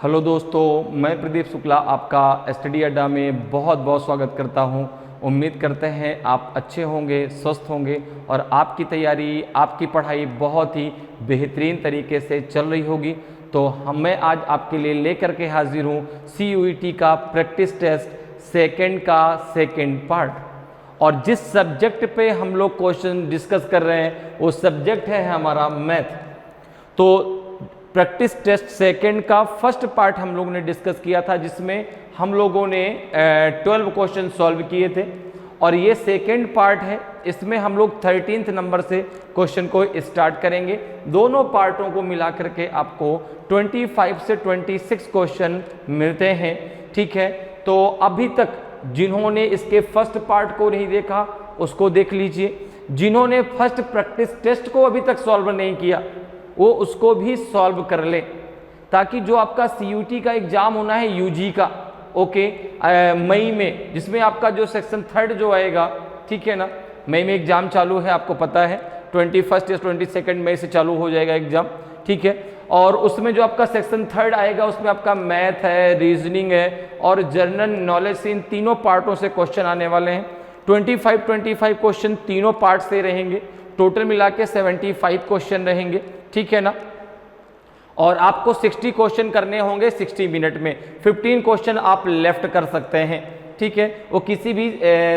Hello दोस्तों, मैं प्रदीप शुक्ला आपका स्टडी अड्डा में बहुत बहुत स्वागत करता हूं। उम्मीद करते हैं आप अच्छे होंगे, स्वस्थ होंगे और आपकी तैयारी, आपकी पढ़ाई बहुत ही बेहतरीन तरीके से चल रही होगी। तो मैं आज आपके लिए लेकर के हाजिर हूं CUET का प्रैक्टिस टेस्ट सेकंड का सेकंड पार्ट। और जिस सब्जेक्ट पे हम लोग क्वेश्चन डिस्कस कर रहे हैं वो सब्जेक्ट है हमारा मैथ। तो प्रैक्टिस टेस्ट सेकंड का फर्स्ट पार्ट हम लोगों ने डिस्कस किया था, जिसमें हम लोगों ने 12 क्वेश्चन सॉल्व किए थे। और ये सेकंड पार्ट है, इसमें हम लोग 13th नंबर से क्वेश्चन को स्टार्ट करेंगे। दोनों पार्टों को मिला करके आपको 25 से 26 क्वेश्चन मिलते हैं, ठीक है। तो अभी तक जिन्होंने इसके फर्स्ट पार्ट को नहीं देखा उसको देख लीजिए। जिन्होंने फर्स्ट प्रैक्टिस टेस्ट को अभी तक सॉल्व नहीं किया वो उसको भी सॉल्व कर ले, ताकि जो आपका CUET का एग्जाम होना है UG का, ओके, मई में, जिसमें आपका जो सेक्शन 3 जो आएगा, ठीक है ना, मई में एग्जाम चालू है, आपको पता है 21 या 22 मई से चालू हो जाएगा एग्जाम, ठीक है। और उसमें जो आपका सेक्शन 3 आएगा उसमें आपका मैथ है, रीजनिंग है और जनरल नॉलेज से, इन तीनों पार्टों से क्वेश्चन आने वाले हैं। 25 क्वेश्चन तीनों पार्ट से रहेंगे, टोटल मिला के 75 क्वेश्चन रहेंगे, ठीक है ना। और आपको 60 क्वेश्चन करने होंगे 60 मिनट में। 15 क्वेश्चन आप लेफ्ट कर सकते हैं, ठीक है। वो किसी भी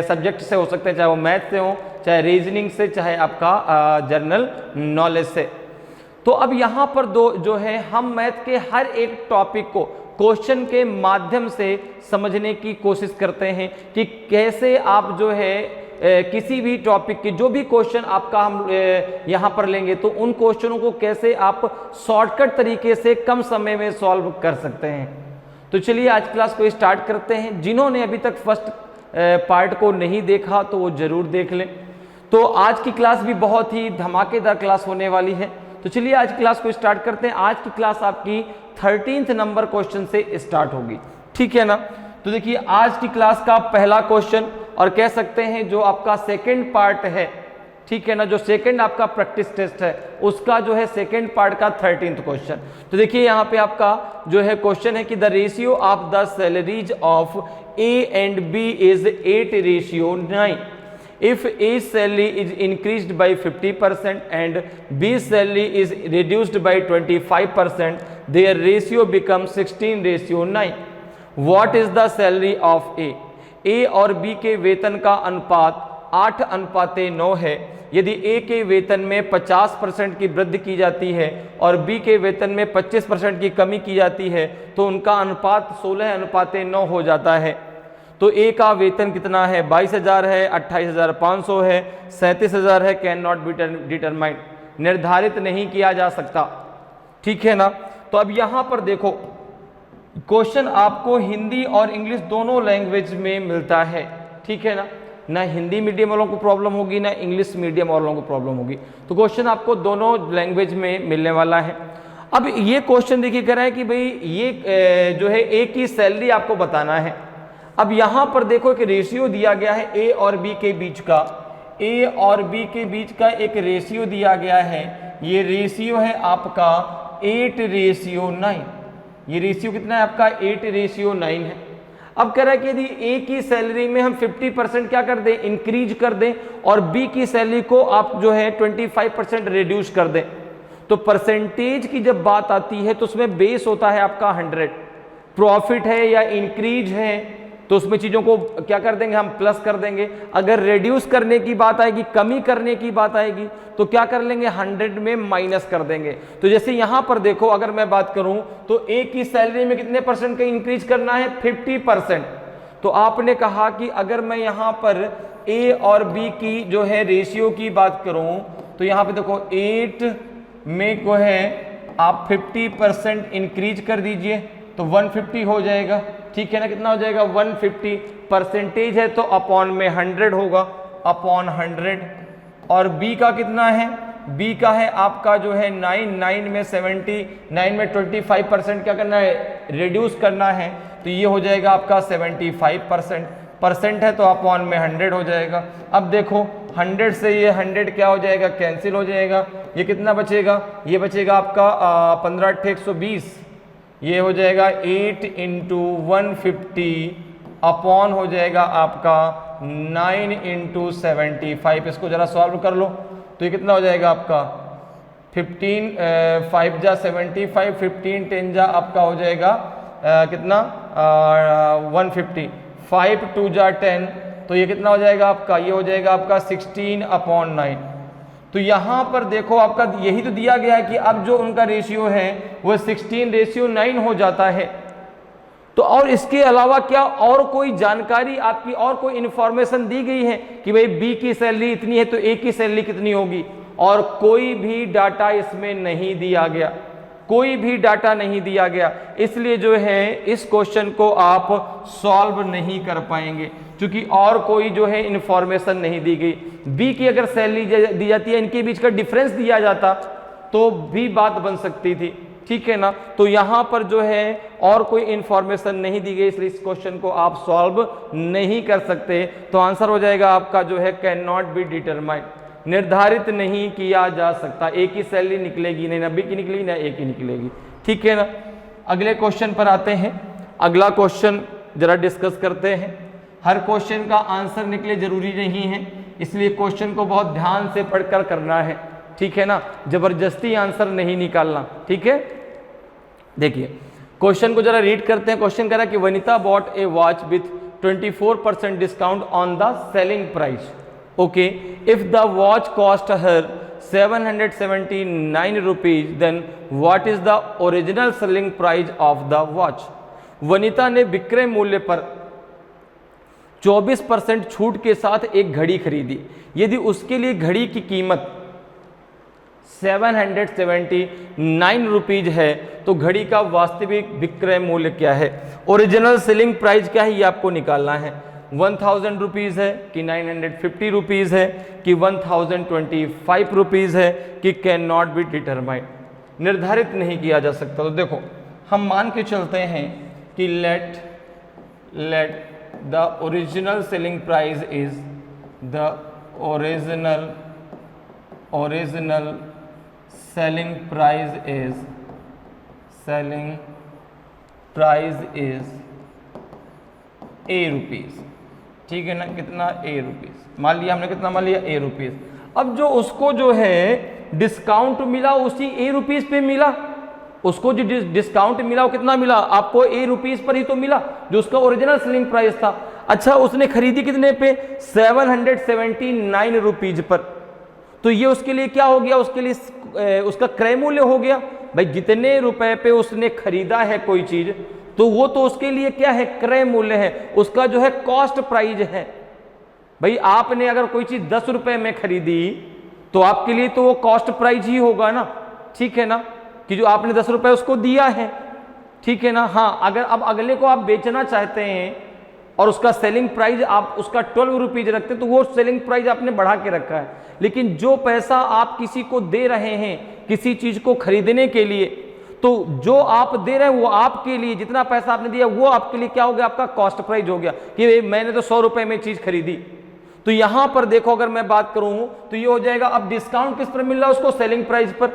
सब्जेक्ट से हो सकते हैं, चाहे वो मैथ से हो, चाहे रीजनिंग से, चाहे आपका जनरल नॉलेज से। तो अब यहाँ पर दो जो है, हम मैथ के हर एक टॉपिक को क्वेश्चन के माध्यम से समझने की कोशिश करते हैं कि कैसे आप जो है किसी भी टॉपिक के जो भी क्वेश्चन आपका हम यहाँ पर लेंगे तो उन क्वेश्चनों को कैसे आप शॉर्टकट तरीके से कम समय में सॉल्व कर सकते हैं। तो चलिए आज क्लास को स्टार्ट करते हैं। जिन्होंने अभी तक फर्स्ट पार्ट को नहीं देखा तो वो जरूर देख लें। तो आज की क्लास भी बहुत ही धमाकेदार क्लास होने वाली है। तो चलिए आज क्लास को स्टार्ट करते हैं। आज की क्लास आपकी 13th नंबर क्वेश्चन से स्टार्ट होगी, ठीक है ना। तो देखिए आज की क्लास का पहला क्वेश्चन, और कह सकते हैं जो आपका सेकंड पार्ट है, ठीक है ना, जो सेकंड आपका प्रैक्टिस टेस्ट है उसका जो है सेकंड पार्ट का 13th क्वेश्चन। तो देखिए यहाँ पे आपका जो है क्वेश्चन है कि the ratio of the salaries of A and B is 8:9। If A salary is increased by 50% and B salary is reduced by 25%, their ratio becomes 16:9। What is the salary of A? A और B के वेतन का अनुपात 8:9 है। यदि A के वेतन में 50% की वृद्धि की जाती है और B के वेतन में 25% की कमी की जाती है तो उनका अनुपात 16:9 हो जाता है। तो A का वेतन कितना है? 22,000 है, 28,500 है, 37,000 है। कैन नॉट बी डिटरमाइंड, निर्धारित नहीं किया जा सकता, ठीक है ना। तो अब यहाँ पर देखो क्वेश्चन आपको हिंदी और इंग्लिश दोनों लैंग्वेज में मिलता है, ठीक है ना। ना हिंदी मीडियम वालों को प्रॉब्लम होगी ना इंग्लिश मीडियम वालों को प्रॉब्लम होगी। तो क्वेश्चन आपको दोनों लैंग्वेज में मिलने वाला है। अब ये क्वेश्चन देखिए कह रहा है कि भाई ये जो है ए की सैलरी आपको बताना है। अब यहाँ पर देखो कि रेशियो दिया गया है ए और बी के बीच का, ए और बी के बीच का एक रेशियो दिया गया है। ये रेशियो है आपका 8:9। ये रेशियो कितना है आपका? 8:9 है। अब कह रहा है कि यदि ए की सैलरी में हम 50% क्या कर दें, इंक्रीज कर दें, और बी की सैलरी को आप जो है 25% रिड्यूस कर दें, तो परसेंटेज की जब बात आती है तो उसमें बेस होता है आपका 100। प्रॉफिट है या इंक्रीज है तो उसमें चीज़ों को क्या कर देंगे, हम प्लस कर देंगे। अगर रिड्यूस करने की बात आएगी, कमी करने की बात आएगी, तो क्या कर लेंगे, 100 में माइनस कर देंगे। तो जैसे यहाँ पर देखो, अगर मैं बात करूँ तो ए की सैलरी में कितने परसेंट का इंक्रीज करना है, 50%। तो आपने कहा कि अगर मैं यहाँ पर ए और बी की जो है रेशियो की बात करूँ तो यहाँ पे देखो 8 में को है आप 50% इंक्रीज कर दीजिए तो 150 हो जाएगा, ठीक है ना। कितना हो जाएगा, 150। परसेंटेज है तो अपॉन में 100 होगा, अपॉन 100। और बी का कितना है, बी का है आपका जो है 9 में 70, 9 में 25% क्या करना है, रिड्यूस करना है, तो ये हो जाएगा आपका 75%। परसेंट है तो अपॉन में 100 हो जाएगा। अब देखो 100 से ये 100 क्या हो जाएगा, कैंसिल हो जाएगा। ये कितना बचेगा, ये बचेगा आपका 15 × 120, ये हो जाएगा 8 इंटू 150 अपॉन हो जाएगा आपका 9 इंटू 75। इसको जरा सॉल्व कर लो तो ये कितना हो जाएगा आपका 15 5 जा 75, 15 10 जा आपका हो जाएगा कितना 150, 5 2 जा 10, तो ये कितना हो जाएगा आपका, ये हो जाएगा आपका 16 अपॉन 9। तो यहाँ पर देखो आपका यही तो दिया गया है कि अब जो उनका रेशियो है वो 16:9 हो जाता है। तो और इसके अलावा क्या और कोई जानकारी आपकी और कोई इंफॉर्मेशन दी गई है कि भाई बी की सैलरी इतनी है तो ए की सैलरी कितनी होगी? और कोई भी डाटा इसमें नहीं दिया गया, कोई भी डाटा नहीं दिया गया, इसलिए जो है इस क्वेश्चन को आप सॉल्व नहीं कर पाएंगे क्योंकि और कोई जो है इंफॉर्मेशन नहीं दी गई। बी की अगर सैलरी दी जाती है, इनके बीच का डिफरेंस दिया जाता तो भी बात बन सकती थी, ठीक है ना। तो यहां पर जो है और कोई इंफॉर्मेशन नहीं दी गई, इसलिए इस क्वेश्चन को आप सॉल्व नहीं कर सकते। तो आंसर हो जाएगा आपका जो है कैन नॉट बी डिटरमाइंड, निर्धारित नहीं किया जा सकता। ए की सैलरी निकलेगी नहीं, ना बी की निकलेगी ना ए की निकलेगी, ठीक है ना। अगले क्वेश्चन पर आते हैं। अगला क्वेश्चन जरा डिस्कस करते हैं। हर क्वेश्चन का आंसर निकले जरूरी नहीं है, इसलिए क्वेश्चन को बहुत ध्यान से पढ़कर करना है, ठीक है ना। जबरदस्ती आंसर नहीं निकालना, ठीक है। देखिए क्वेश्चन को जरा रीड करते हैं। क्वेश्चन कह रहा है कि Vinita bought a watch with 24% discount on the selling price. Okay, if the watch cost her 779 rupees, then what is the original selling price of the watch. Vinita ने विक्रय मूल्य पर 24% छूट के साथ एक घड़ी खरीदी। यदि उसके लिए घड़ी की कीमत 779 रुपीज है तो घड़ी का वास्तविक विक्रय मूल्य क्या है? ओरिजिनल सेलिंग प्राइस क्या है ये आपको निकालना है। 1000 रुपीज है कि 950 रुपीज है कि 1025 रुपीज है कि कैन नॉट बी डिटरमाइंड, निर्धारित नहीं किया जा सकता। तो देखो हम मान के चलते हैं कि let the original selling price is the original selling price is A rupees, ठीक है ना। कितना? A रुपीज मान लिया हमने, कितना मान लिया? A rupees. अब जो उसको जो है डिस्काउंट मिला उसी A रुपीज पे मिला, उसको जो डिस्काउंट मिला वो कितना मिला आपको? A रुपीज पर ही तो मिला जो उसका ओरिजिनल सेलिंग प्राइस था। अच्छा, उसने खरीदी कितने पे? 779 रुपीज पर। तो ये उसके लिए क्या हो गया? उसके लिए उसका क्रय मूल्य हो गया। भाई जितने रुपए पे उसने खरीदा है कोई चीज तो वो तो उसके लिए क्या है? क्रय मूल्य है, उसका जो है कॉस्ट प्राइस है। भाई आपने अगर कोई चीज 10 रुपए में खरीदी तो आपके लिए तो वो कॉस्ट प्राइस ही होगा ना, ठीक है ना, कि जो आपने 10 रुपए उसको दिया है, ठीक है ना। हाँ, अगर अब अगले को आप बेचना चाहते हैं और उसका सेलिंग प्राइस आप उसका 12 रुपीज रखते तो वो सेलिंग प्राइस आपने बढ़ा के रखा है। लेकिन जो पैसा आप किसी को दे रहे हैं किसी चीज को खरीदने के लिए, तो जो आप दे रहे हैं वो आपके लिए, जितना पैसा आपने दिया वो आपके लिए क्या हो गया? आपका कॉस्ट प्राइस हो गया कि मैंने तो 100 रुपए में चीज खरीदी। तो यहां पर देखो अगर मैं बात करूं तो ये हो जाएगा, अब डिस्काउंट किस पर मिल रहा है उसको? सेलिंग प्राइस पर।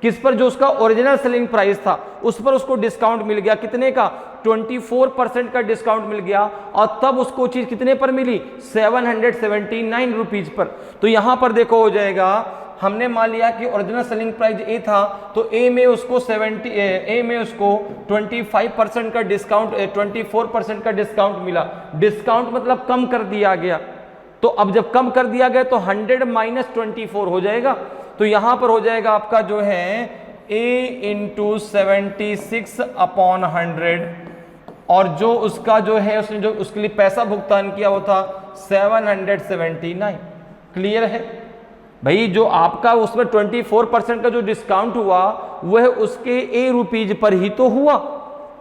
किस पर? जो उसका ओरिजिनल सेलिंग प्राइस था उस पर उसको डिस्काउंट मिल गया। कितने का? 24% का डिस्काउंट मिल गया और तब उसको चीज कितने पर मिली? 779 रुपीज पर। तो यहां पर देखो हो जाएगा, हमने मान लिया कि ओरिजिनल सेलिंग प्राइस ए था तो ए में उसको 25% का डिस्काउंट 24% का डिस्काउंट मिला। डिस्काउंट मतलब कम कर दिया गया। तो अब जब कम कर दिया गया तो 100 - 24 हो जाएगा। तो यहां पर हो जाएगा आपका जो है A × 76 अपॉन 100 और जो उसका जो है उसने जो उसके लिए पैसा भुगतान किया वो था 779। क्लियर है भाई? जो आपका उसमें 24% का जो डिस्काउंट हुआ वह उसके A रुपीज पर ही तो हुआ।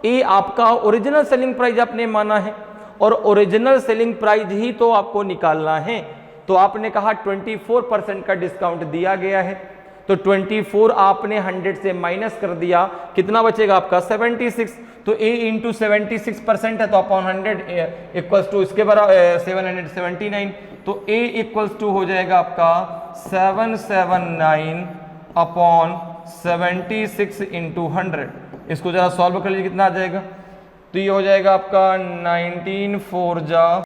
A आपका ओरिजिनल सेलिंग प्राइस आपने माना है और ओरिजिनल सेलिंग प्राइस ही तो आपको निकालना है। तो आपने कहा 24% का डिस्काउंट दिया गया है तो 24 आपने 100 से माइनस कर दिया, कितना बचेगा आपका? 76। तो A × 76% है तो अपॉन 100 इक्वल्स टू इसके बराबर 779। तो A इक्वल्स टू हो जाएगा आपका 779 अपॉन 76 × 100। इसको जरा सॉल्व कर लीजिए, कितना आ जाएगा। तो ये हो जाएगा आपका 19 4 जा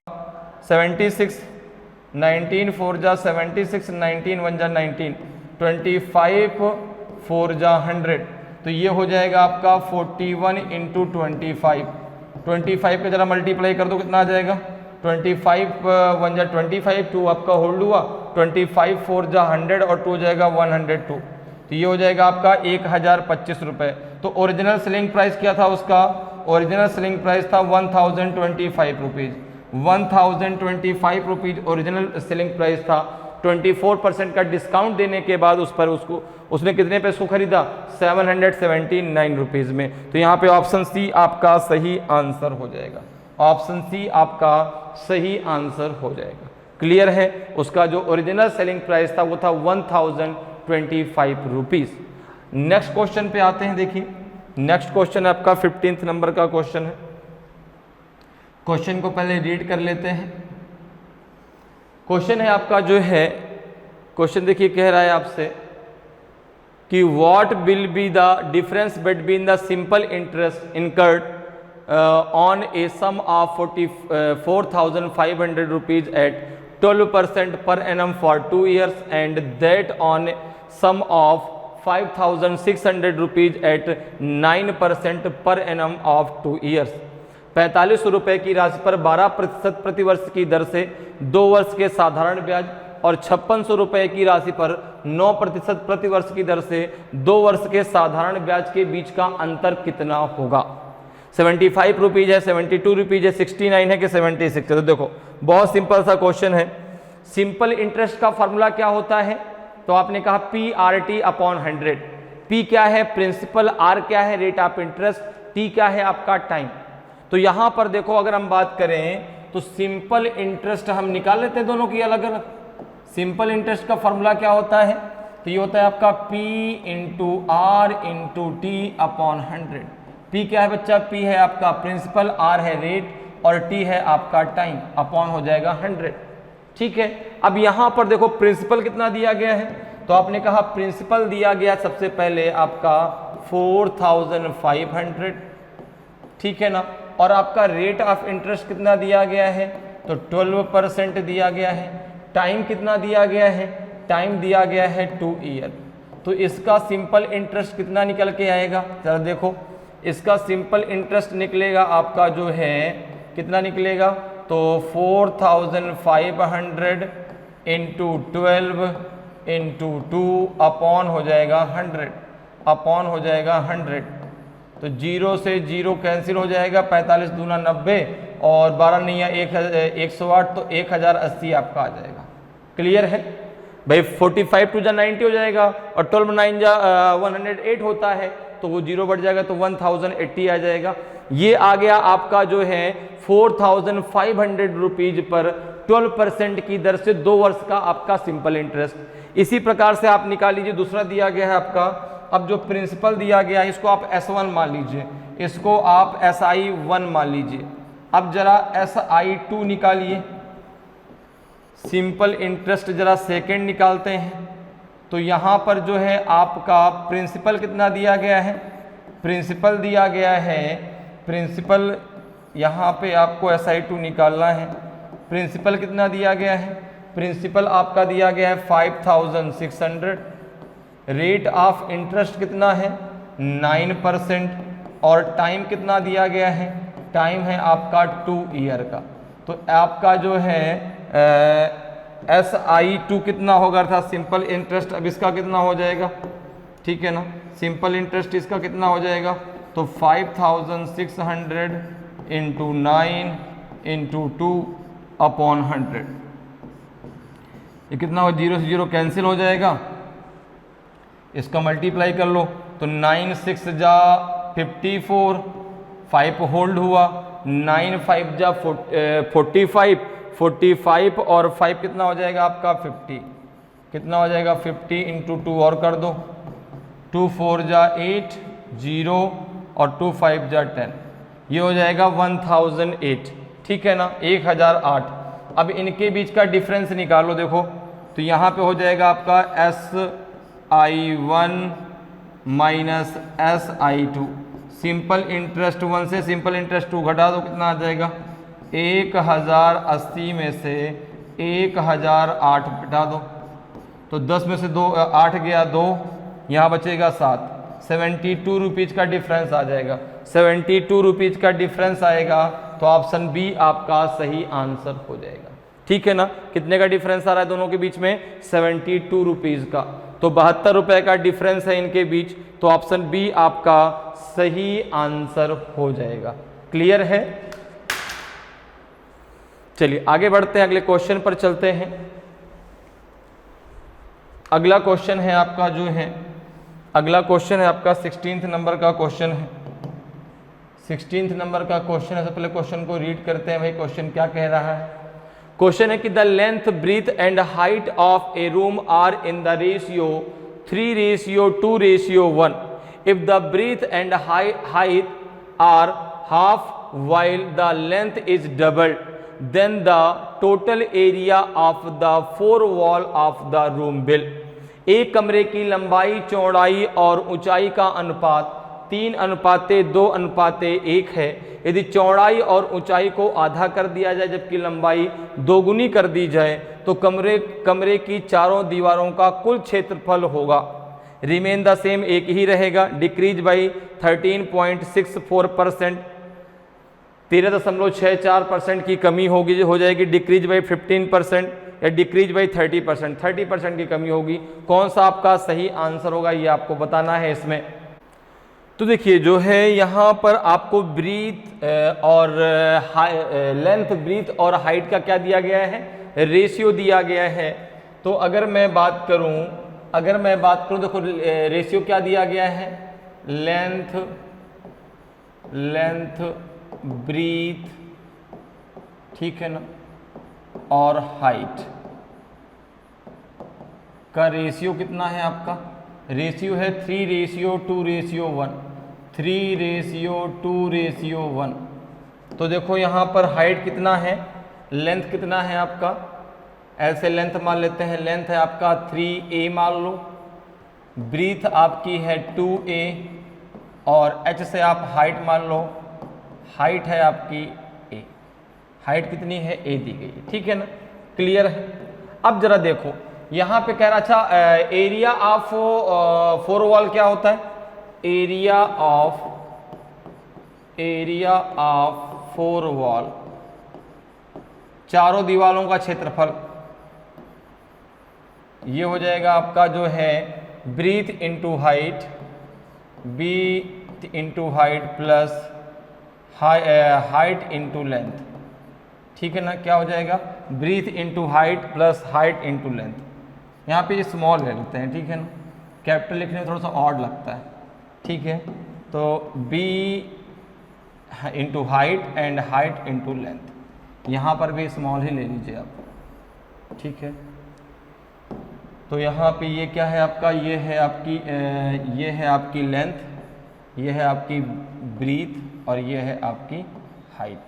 76, 19 4 जा 76, 19 1 जा 19, 25 4 जा 100, तो ये हो जाएगा आपका 41 इंटू 25। 25 का जरा मल्टीप्लाई कर दो, कितना आ जाएगा। 25 1 जा 25, 2 आपका होल्ड हुआ, 25 4 जा 100 और 2 हो जाएगा 102, तो ये हो जाएगा आपका 1025 रुपये। तो ओरिजिनल सेलिंग प्राइस क्या था उसका, ओरिजिनल सेलिंग प्राइस था 1025 rupees, 1025 rupees original selling price था। 24% का डिस्काउंट देने के बाद उस पर उसने कितने पे इसको खरीदा, 779 रुपीज़ में। तो यहाँ पे ऑप्शन सी आपका सही आंसर हो जाएगा, ऑप्शन सी आपका सही आंसर हो जाएगा। क्लियर है। उसका जो ओरिजिनल सेलिंग प्राइस था वो था 1025 रुपीज़। नेक्स्ट क्वेश्चन पे आते हैं। देखिए नेक्स्ट क्वेश्चन आपका 15th नंबर का क्वेश्चन है। क्वेश्चन को पहले रीड कर लेते हैं। क्वेश्चन है आपका जो है, क्वेश्चन देखिए कह रहा है आपसे कि what will be the difference between the simple interest incurred on a sum of 44,500 rupees at 12% per annum for 2 years and that on sum of 5,600 rupees at 9% per annum of 2 years। 4500 रुपये की राशि पर 12% प्रतिवर्ष की दर से 2 वर्ष के साधारण ब्याज और 5600 रुपये की राशि पर 9% प्रतिवर्ष की दर से 2 वर्ष के साधारण ब्याज के बीच का अंतर कितना होगा। 75 रुपीज़ है, 72 रुपीज़ है, 69 है कि 76 है। तो देखो बहुत सिंपल सा क्वेश्चन है। सिंपल इंटरेस्ट का फॉर्मूला क्या होता है, तो आपने कहा PRT अपॉन 100। P क्या है, प्रिंसिपल, R क्या है, रेट ऑफ इंटरेस्ट, T क्या है आपका टाइम। तो यहां पर देखो अगर हम बात करें तो सिंपल इंटरेस्ट हम निकाल लेते हैं दोनों की अलग अलग। सिंपल इंटरेस्ट का फॉर्मूला क्या होता है, तो ये होता है आपका P into R into T upon 100। P क्या है बच्चा, P है आपका प्रिंसिपल, R है रेट और T है आपका टाइम, अपॉन हो जाएगा 100। ठीक है। अब यहां पर देखो प्रिंसिपल कितना दिया गया है, तो आपने कहा प्रिंसिपल दिया गया सबसे पहले आपका 4,500, ठीक है ना, और आपका रेट ऑफ इंटरेस्ट कितना दिया गया है, तो 12% दिया गया है। टाइम कितना दिया गया है, टाइम दिया गया है 2 ईयर। तो इसका सिंपल इंटरेस्ट कितना निकल के आएगा, जरा देखो इसका सिंपल इंटरेस्ट निकलेगा आपका जो है कितना निकलेगा, तो 4,500 इंटू 12 इंटू 2 अपॉन हो जाएगा 100, अपॉन हो जाएगा 100। तो 0 से 0 कैंसिल हो जाएगा, 45 दूना 90 और 12 नहीं है 108, तो 1080 आपका आ जाएगा। क्लियर है भाई। 45 टू जा 90 हो जाएगा और 12 9 जा 108 होता है, तो वो 0 बढ़ जाएगा तो 1080 आ जाएगा। ये आ गया आपका जो है 4,500 रुपीज पर 12% की दर से 2 वर्ष का आपका सिंपल इंटरेस्ट। इसी प्रकार से आप निकाल लीजिए, दूसरा दिया गया है आपका, अब जो प्रिंसिपल दिया गया है इसको आप S1 मान लीजिए, इसको आप SI1 मान लीजिए। अब जरा SI2 निकालिए, सिंपल इंटरेस्ट जरा सेकेंड निकालते हैं। तो यहाँ पर जो है आपका प्रिंसिपल कितना दिया गया है, प्रिंसिपल दिया गया है, प्रिंसिपल यहाँ पे आपको SI2 निकालना है। प्रिंसिपल कितना दिया गया है, प्रिंसिपल आपका दिया गया है 5,600। रेट ऑफ इंटरेस्ट कितना है 9% और टाइम कितना दिया गया है, टाइम है आपका 2 ईयर का। तो आपका जो है SI2 कितना होगा था सिंपल इंटरेस्ट, अब इसका कितना हो जाएगा, ठीक है ना, सिंपल इंटरेस्ट इसका कितना हो जाएगा, तो 5,600 इंटू 9 इंटू 2 अपॉन 100। ये कितना हो, 0 से 0 कैंसिल हो जाएगा, इसका मल्टीप्लाई कर लो तो 9 6 जा 54, 5 होल्ड हुआ, 9 5 जा 45, 45 और 5 कितना हो जाएगा आपका 50, कितना हो जाएगा 50 इंटू 2 और कर दो, 2 4 जा 8 0 और 2 5 जा 10, ये हो जाएगा 1008, ठीक है ना, 1008। अब इनके बीच का डिफरेंस निकालो, देखो तो यहाँ पे हो जाएगा आपका SI1 minus SI2, simple interest 1 से सिंपल इंटरेस्ट 2 घटा दो, कितना आ जाएगा 1080 में से 1008 घटा दो, तो 10 में से 8 गया 2, यहाँ बचेगा 7, 72 रुपीज़ का डिफरेंस आ जाएगा। 72 रुपीज़ का डिफरेंस आएगा तो ऑप्शन बी आपका सही आंसर हो जाएगा। ठीक है ना, कितने का डिफरेंस आ रहा है दोनों के बीच में? 72 रुपीज़ का। तो 72 रुपए का डिफरेंस है इनके बीच, तो ऑप्शन बी आपका सही आंसर हो जाएगा। क्लियर है? चलिए आगे बढ़ते हैं, अगले क्वेश्चन पर चलते हैं। अगला क्वेश्चन है आपका जो है, अगला क्वेश्चन है आपका 16th नंबर का क्वेश्चन है। 16th नंबर का क्वेश्चन है। सबसे पहले क्वेश्चन को रीड करते हैं, भाई क्वेश्चन क्या कह रहा है। क्वेश्चन है कि the length, breadth and height of a room are in the ratio 3:2:1 if the breadth and height are half while the length is doubled, then the total area of the four wall of the room will। एक कमरे की लंबाई, चौड़ाई और ऊंचाई का अनुपात 3:2:1 है। यदि चौड़ाई और ऊंचाई को आधा कर दिया जाए जबकि लंबाई दोगुनी कर दी जाए तो कमरे की चारों दीवारों का कुल क्षेत्रफल होगा। रिमेन द सेम, एक ही रहेगा। डिक्रीज बाई 13.64%, 13.64% की कमी होगी, हो जाएगी। डिक्रीज बाई 15% या डिक्रीज बाई 30%, 30% की कमी होगी। कौन सा आपका सही आंसर होगा ये आपको बताना है इसमें। तो देखिए जो है यहाँ पर आपको ब्रीथ और लेंथ, ब्रीथ और हाइट का क्या दिया गया है? रेशियो दिया गया है। तो अगर मैं बात करूँ देखो रेशियो क्या दिया गया है? लेंथ ब्रीथ, ठीक है ना, और हाइट का रेशियो कितना है आपका? रेशियो है 3:2:1, 3:2:1। तो देखो यहाँ पर हाइट कितना है, लेंथ कितना है आपका? ऐसे लेंथ मान लेते हैं, लेंथ है आपका 3a मान लो, ब्रीथ आपकी है 2a, और h से आप हाइट मान लो, हाइट है आपकी a। हाइट कितनी है? a दी गई है, ठीक है ना, क्लियर है। अब जरा देखो यहाँ पे कह रहा, अच्छा एरिया ऑफ फोर वॉल क्या होता है? एरिया ऑफ फोर वॉल, चारों दीवारों का क्षेत्रफल, ये हो जाएगा आपका जो है breadth into height, breadth into height plus height into length, ठीक है ना। क्या हो जाएगा? Breadth into height plus height into length. यहाँ पे स्मॉल ले लेते हैं, ठीक है ना, कैपिटल लिखने में थोड़ा सा ऑड लगता है, ठीक है। तो B into height and height into length, यहाँ पर भी स्मॉल ही ले लीजिए आप, ठीक है। तो यहाँ पे ये क्या है आपका? ये है आपकी लेंथ, ये है आपकी ब्रीथ और ये है आपकी हाइट,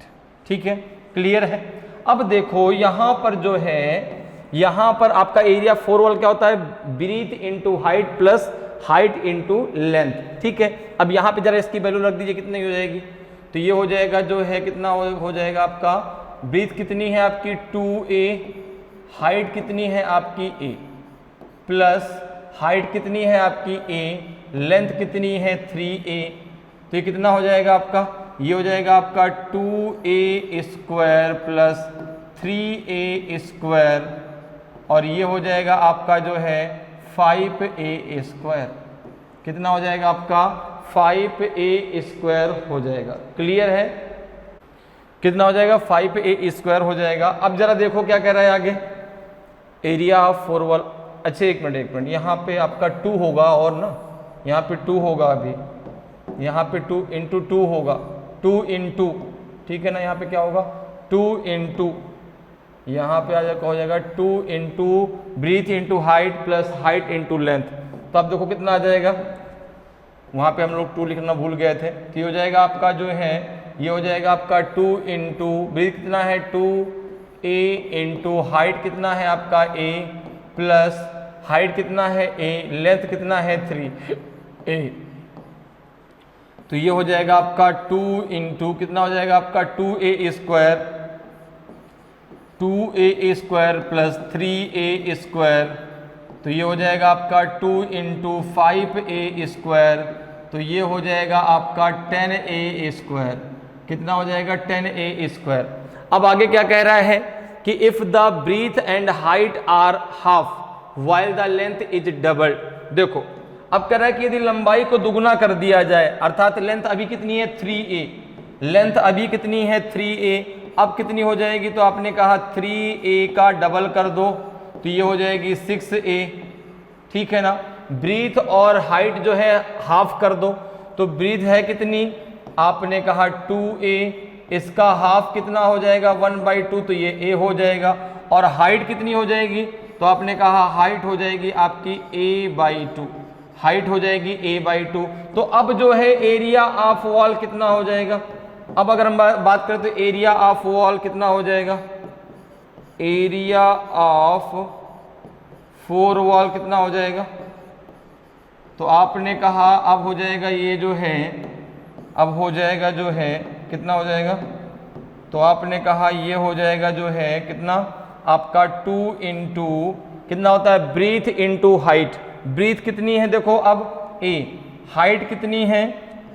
ठीक है, क्लियर है। अब देखो यहाँ पर जो है, यहाँ पर आपका एरिया फोर वॉल क्या होता है? Breadth into height plus height into length, ठीक है। अब यहाँ पे जरा इसकी वैल्यू रख दीजिए, कितनी हो जाएगी? तो ये हो जाएगा जो है, कितना हो जाएगा आपका? ब्रीथ कितनी है आपकी? 2a, हाइट कितनी है आपकी? a, प्लस हाइट कितनी है आपकी? a, लेंथ कितनी है? 3a। तो ये कितना हो जाएगा आपका? ये हो जाएगा आपका 2a square plus 3a square, और ये हो जाएगा आपका जो है 5a स्क्वायर। कितना हो जाएगा आपका? 5a स्क्वायर हो जाएगा, क्लियर है। कितना हो जाएगा? 5a स्क्वायर हो जाएगा। अब जरा देखो क्या कह रहा है आगे, एरिया ऑफ फोर वॉल। अच्छा एक मिनट, यहाँ पे आपका 2 होगा, और ना यहाँ पे 2 होगा, अभी यहाँ पे 2 इंटू 2 होगा, 2 इंटू, ठीक है ना। यहाँ पे क्या होगा? 2 इंटू, यहाँ पे आ जाएगा, हो जाएगा 2 into breadth into height plus height into length. तो आप देखो कितना आ जाएगा, वहाँ पे हम लोग 2 लिखना भूल गए थे। तो ये हो जाएगा आपका जो है, ये हो जाएगा आपका 2 इंटू ब्रीथ कितना है? 2a इंटू हाइट कितना है आपका? a, प्लस हाइट कितना है? a, लेंथ कितना है? 3a। तो ये हो जाएगा आपका 2 इंटू कितना हो जाएगा आपका 2a square plus 3a square, तो ये हो जाएगा आपका 2 इंटू 5a स्क्वायर, तो ये हो जाएगा आपका 10a स्क्वायर। कितना हो जाएगा 10a स्क्वायर। अब आगे क्या कह रहा है कि if the breadth and height are half while the length is double. देखो अब कह रहा है कि यदि लंबाई को दुगुना कर दिया जाए, अर्थात लेंथ अभी कितनी है 3a, लेंथ अभी कितनी है 3a, अब कितनी हो जाएगी, तो आपने कहा 3a का डबल कर दो तो ये हो जाएगी 6a, ठीक है ना। ब्रीथ और हाइट जो है हाफ कर दो, तो ब्रीथ है कितनी, आपने कहा 2a, इसका हाफ कितना हो जाएगा 1/2, तो ये a हो जाएगा। और हाइट कितनी हो जाएगी, तो आपने कहा हाइट हो जाएगी आपकी a/2, हाइट हो जाएगी a/2। तो अब जो है एरिया ऑफ वॉल कितना हो जाएगा, अब अगर हम बात करें तो एरिया ऑफ वॉल कितना हो जाएगा, एरिया ऑफ 4 वॉल कितना हो जाएगा, तो आपने कहा अब हो जाएगा ये जो है, अब हो जाएगा जो है कितना हो जाएगा, तो आपने कहा ये हो जाएगा जो है कितना आपका 2 इंटू कितना होता है ब्रीथ इंटू हाइट। ब्रीथ कितनी है देखो अब a, हाइट कितनी है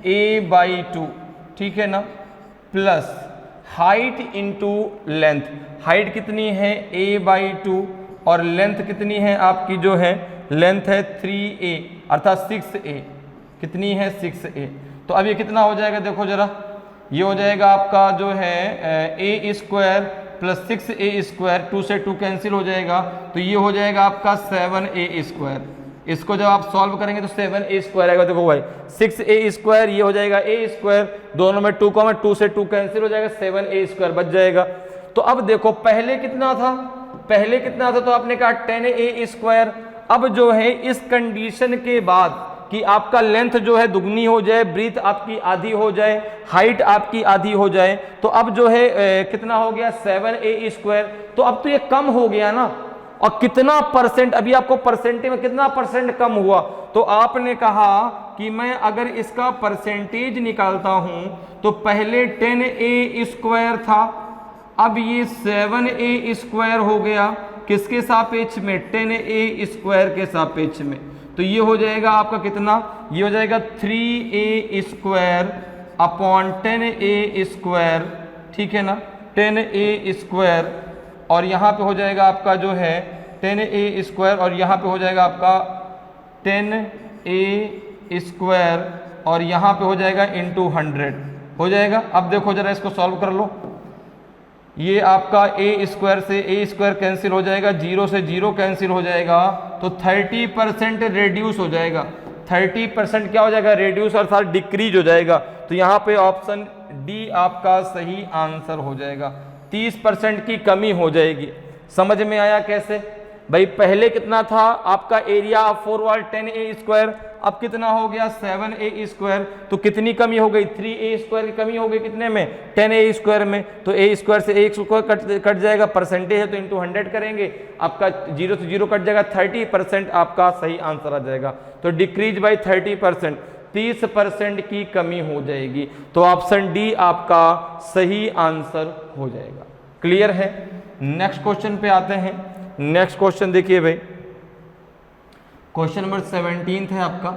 a/2, ठीक है ना, plus height into length, height कितनी है a/2 और लेंथ कितनी है आपकी जो है लेंथ है 3a अर्थात 6a, कितनी है 6a। तो अब ये कितना हो जाएगा देखो जरा, ये हो जाएगा आपका जो है a square plus 6a square, 2 से 2 कैंसिल हो जाएगा, तो ये हो जाएगा आपका 7a स्क्वायर। इसको जब आप सॉल्व करेंगे तो 7a स्क्वायर आएगा, देखो भाई 6a स्क्वायर, ये हो जाएगा a स्क्वायर, दोनों में 2 में 2 से 2 कैंसिल हो जाएगा, 7a स्क्वायर बच जाएगा। तो अब देखो पहले कितना था, पहले कितना था, तो आपने कहा 10a स्क्वायर। अब जो है इस कंडीशन के बाद कि आपका लेंथ जो है दुगनी हो जाए, ब्रीथ आपकी आधी हो जाए, हाइट आपकी आधी हो जाए, तो अब जो है कितना हो गया 7a स्क्वायर। तो अब तो ये कम हो गया ना, और कितना परसेंट, अभी आपको परसेंटेज में कितना परसेंट कम हुआ, तो आपने कहा कि मैं अगर इसका परसेंटेज निकालता हूं तो पहले 10a स्क्वायर था, अब ये 7a स्क्वायर हो गया, किसके सापेक्ष में 10a स्क्वायर के सापेक्ष में, तो ये हो जाएगा आपका कितना, ये हो जाएगा 3a square upon 10a square, ठीक है ना, 10a स्क्वायर, और यहाँ पे हो जाएगा आपका जो है 10a स्क्वायर, और यहाँ पे हो जाएगा आपका 10a स्क्वायर, और यहाँ पे हो जाएगा इंटू 100 हो जाएगा। अब देखो जरा इसको सॉल्व कर लो, ये आपका a स्क्वायर से a स्क्वायर कैंसिल हो जाएगा, 0 से 0 कैंसिल हो जाएगा, तो 30% रेड्यूस हो जाएगा, 30% क्या हो जाएगा रेड्यूस अर्थात डिक्रीज हो जाएगा। तो यहाँ पे ऑप्शन डी आपका सही आंसर हो जाएगा, 30% की कमी हो जाएगी। समझ में आया कैसे भाई, पहले कितना था आपका area of 4 wall 10a square, अब कितना हो गया 7a स्क्वायर, तो कितनी कमी हो गई 3a स्क्वायर की कमी हो गई, कितने में 10a स्क्वायर में, तो a स्क्वायर से a स्क्वायर कट जाएगा, परसेंटेज है तो इंटू 100 करेंगे, आपका 0 से 0 कट जाएगा, 30% आपका सही आंसर आ जाएगा। तो डिक्रीज बाई 30%, 30% की कमी हो जाएगी, तो ऑप्शन डी आपका सही आंसर हो जाएगा। क्लियर है। नेक्स्ट क्वेश्चन पे आते हैं। नेक्स्ट क्वेश्चन देखिए भाई, क्वेश्चन नंबर 17 है आपका,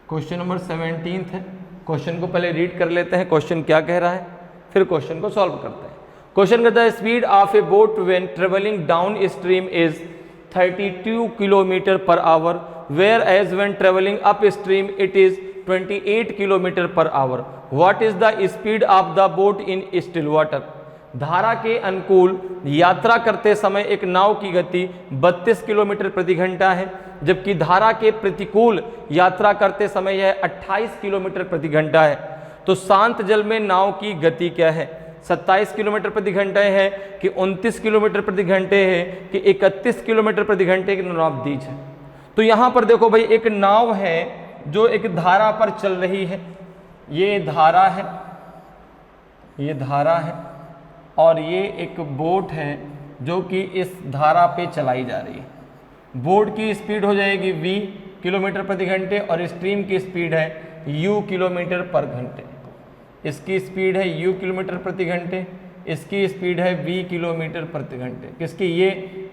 क्वेश्चन नंबर 17 है। क्वेश्चन को पहले रीड कर लेते हैं, क्वेश्चन क्या कह रहा है, फिर क्वेश्चन को सॉल्व करते हैं। क्वेश्चन कहता है speed of a boat when travelling downstream is 32 kilometre per hour, whereas when travelling upstream it is 28 kilometre per hour. What is the speed of the boat in still water. धारा के अनुकूल यात्रा करते समय एक नाव की गति 32 kilometre प्रति घंटा है, जबकि धारा के प्रतिकूल यात्रा करते समय यह 28 किलोमीटर प्रति घंटा है। तो शांत जल में नाव की गति क्या है, 27 किलोमीटर प्रति घंटे है कि 29 किलोमीटर प्रति घंटे है कि 31 किलोमीटर प्रति घंटे की नाव दीज है। तो यहाँ पर देखो भाई, एक नाव है जो एक धारा पर चल रही है, ये धारा है, ये धारा है, और ये एक बोट है जो कि इस धारा पे चलाई जा रही है। बोट की स्पीड हो जाएगी v किलोमीटर प्रति घंटे और स्ट्रीम की स्पीड है u किलोमीटर पर घंटे, इसकी स्पीड है u किलोमीटर प्रति घंटे, इसकी स्पीड है v किलोमीटर प्रति घंटे। किसकी? ये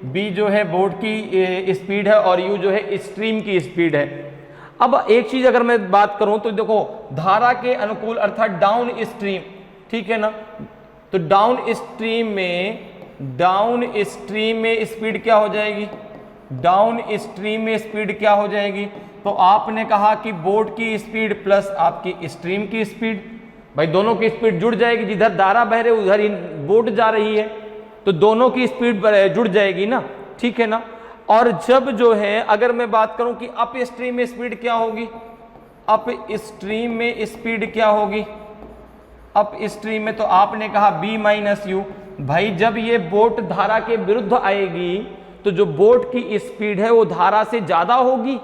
b जो है बोट की स्पीड है और u जो है स्ट्रीम की स्पीड है। अब एक चीज अगर मैं बात करूं तो देखो, धारा के अनुकूल अर्थात डाउन स्ट्रीम, ठीक है ना, तो डाउन स्ट्रीम में स्पीड क्या हो जाएगी? डाउन स्ट्रीम में स्पीड क्या हो जाएगी? तो आपने कहा कि बोट की स्पीड प्लस आपकी स्ट्रीम की स्पीड, भाई दोनों की स्पीड जुड़ जाएगी, जिधर धारा बह रही उधर ही बोट जा रही है, तो दोनों की स्पीड जुड़ जाएगी ना, ठीक है ना। और जब जो है अगर मैं बात करूं कि अप स्ट्रीम में स्पीड क्या होगी, अप स्ट्रीम में स्पीड क्या होगी, अप स्ट्रीम में, तो आपने कहा b माइनस यू। भाई जब ये बोट धारा के विरुद्ध आएगी तो जो बोट की स्पीड है वो धारा से ज्यादा होगी।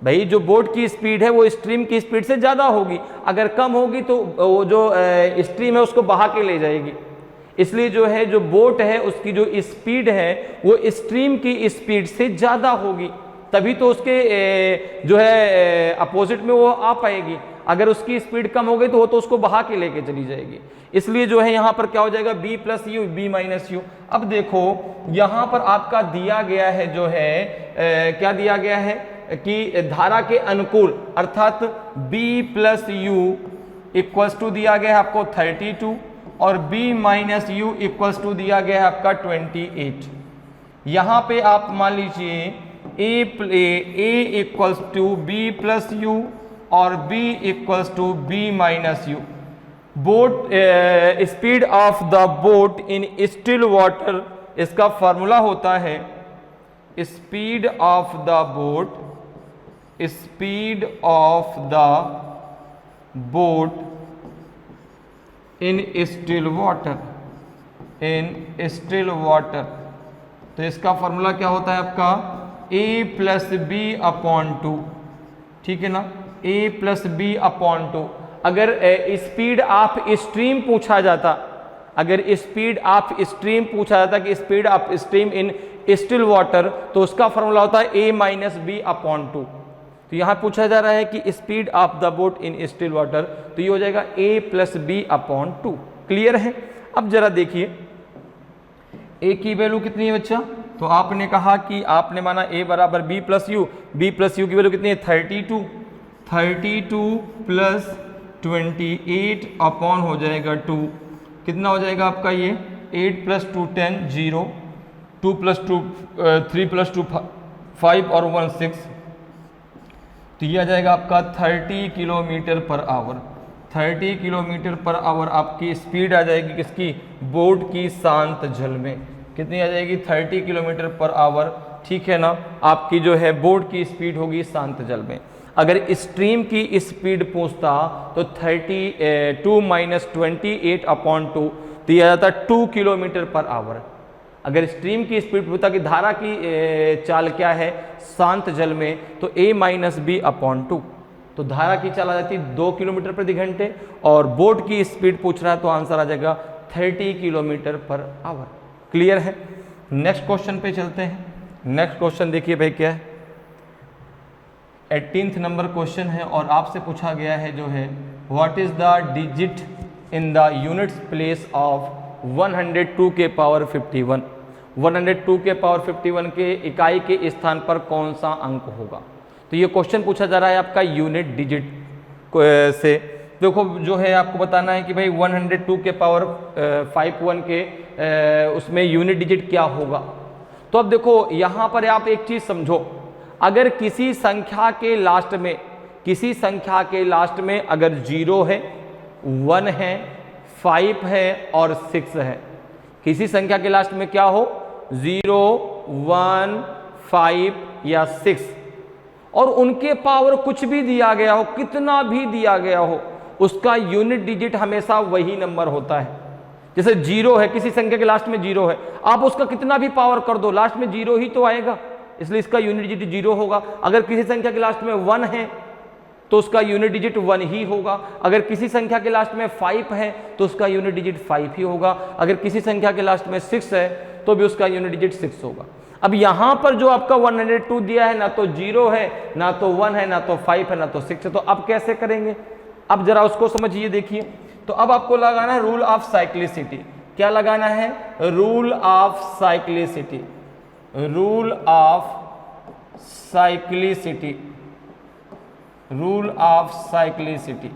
भाई जो बोट की स्पीड है वो स्ट्रीम की स्पीड से ज्यादा होगी, अगर कम होगी तो वो जो स्ट्रीम है उसको बहा के ले जाएगी। इसलिए जो है जो बोट है उसकी जो स्पीड है वो स्ट्रीम की स्पीड से ज्यादा होगी, तभी तो उसके जो है अपोजिट में वो आ पाएगी। अगर उसकी स्पीड कम हो गई तो वो तो उसको बहा के लेके चली जाएगी। इसलिए जो है यहाँ पर क्या हो जाएगा, b plus you, b minus you. अब देखो यहाँ पर आपका दिया गया है जो है क्या दिया गया है कि धारा के अनुकूल अर्थात b plus U equals to दिया गया है आपको 32 और b minus U equals to दिया गया है आपका 28। यहाँ पे आप मान लीजिए a equals to b plus U और b equals to b minus U. Boat speed of the boat in still water, इसका फॉर्मूला होता है speed of the boat, speed of the boat in still water, in still water. तो इसका formula क्या होता है आपका a प्लस बी अपॉन 2, ठीक है ना, a प्लस बी अपॉन 2। अगर स्पीड ऑफ स्ट्रीम पूछा जाता, अगर स्पीड ऑफ स्ट्रीम पूछा जाता कि speed of stream in still water, तो उसका फॉर्मूला होता है a माइनस बी अपॉन 2। तो यहाँ पूछा जा रहा है कि speed of the boat in still water, तो ये हो जाएगा a plus B upon 2। Clear है? अब जरा देखिए a की वैल्यू कितनी है बच्चा, तो आपने कहा कि आपने माना a बराबर b plus you, b plus you की वैल्यू कितनी है 32, 32 प्लस 28 अपॉन हो जाएगा 2, कितना हो जाएगा आपका ये 8 प्लस 2 10 0, 2 प्लस 2 3 प्लस 2 5 और 1 6, तो ये आ जाएगा आपका 30 kilometre per our. 30 kilometre per our आपकी स्पीड आ जाएगी किसकी, बोट की शांत जल में। कितनी आ जाएगी 30 किलोमीटर पर आवर, ठीक है ना, आपकी जो है बोट की स्पीड होगी शांत जल में। अगर स्ट्रीम की स्पीड पूछता तो 32 माइनस 28 अपॉन 2 दिया जाता 2 किलोमीटर पर आवर। अगर स्ट्रीम की स्पीड पूछता कि धारा की चाल क्या है शांत जल में, तो a माइनस बी अपॉन 2, तो धारा की चाल आ जाती 2 किलोमीटर प्रति घंटे, और बोट की स्पीड पूछ रहा है तो आंसर आ जाएगा 30 किलोमीटर पर आवर। क्लियर है? नेक्स्ट क्वेश्चन पे चलते हैं। नेक्स्ट क्वेश्चन देखिए भाई क्या है, 18th नंबर क्वेश्चन है और आपसे पूछा गया है जो है what is the digit in the units place of 102 के पावर 51। 102 के पावर 51 के इकाई के स्थान पर कौन सा अंक होगा। तो ये क्वेश्चन पूछा जा रहा है आपका यूनिट डिजिट से। देखो जो है आपको बताना है कि भाई 102 के पावर 51 के उसमें यूनिट डिजिट क्या होगा। तो अब देखो यहाँ पर आप एक चीज़ समझो, अगर किसी संख्या के लास्ट में, किसी संख्या के लास्ट में अगर 0 है, 1 है, 5 है और 6 है, किसी संख्या के लास्ट में क्या हो 0, 1, 5 या 6, और उनके पावर कुछ भी दिया गया हो, कितना भी दिया गया हो, उसका यूनिट डिजिट हमेशा वही नंबर होता है। जैसे 0 है, किसी संख्या के लास्ट में 0 है, आप उसका कितना भी पावर कर दो लास्ट में 0 ही तो आएगा, इसलिए इसका यूनिट डिजिट 0 होगा। अगर किसी संख्या के लास्ट में 1 है तो उसका यूनिट डिजिट 1 ही होगा। अगर किसी संख्या के लास्ट में 5 है तो उसका यूनिट डिजिट 5 ही होगा। अगर किसी संख्या के लास्ट में 6 है तो भी उसका यूनिट डिजिट 6 होगा। अब यहां पर जो आपका 102 दिया है ना तो 0 है, ना तो 1 है, ना तो 5 है, ना तो 6 है, तो अब कैसे करेंगे? अब जरा उसको समझिए, देखिए। तो अब आपको लगाना है रूल ऑफ साइक्लिसिटी। क्या लगाना है? Rule of cyclicity. Rule of cyclicity. Rule of cyclicity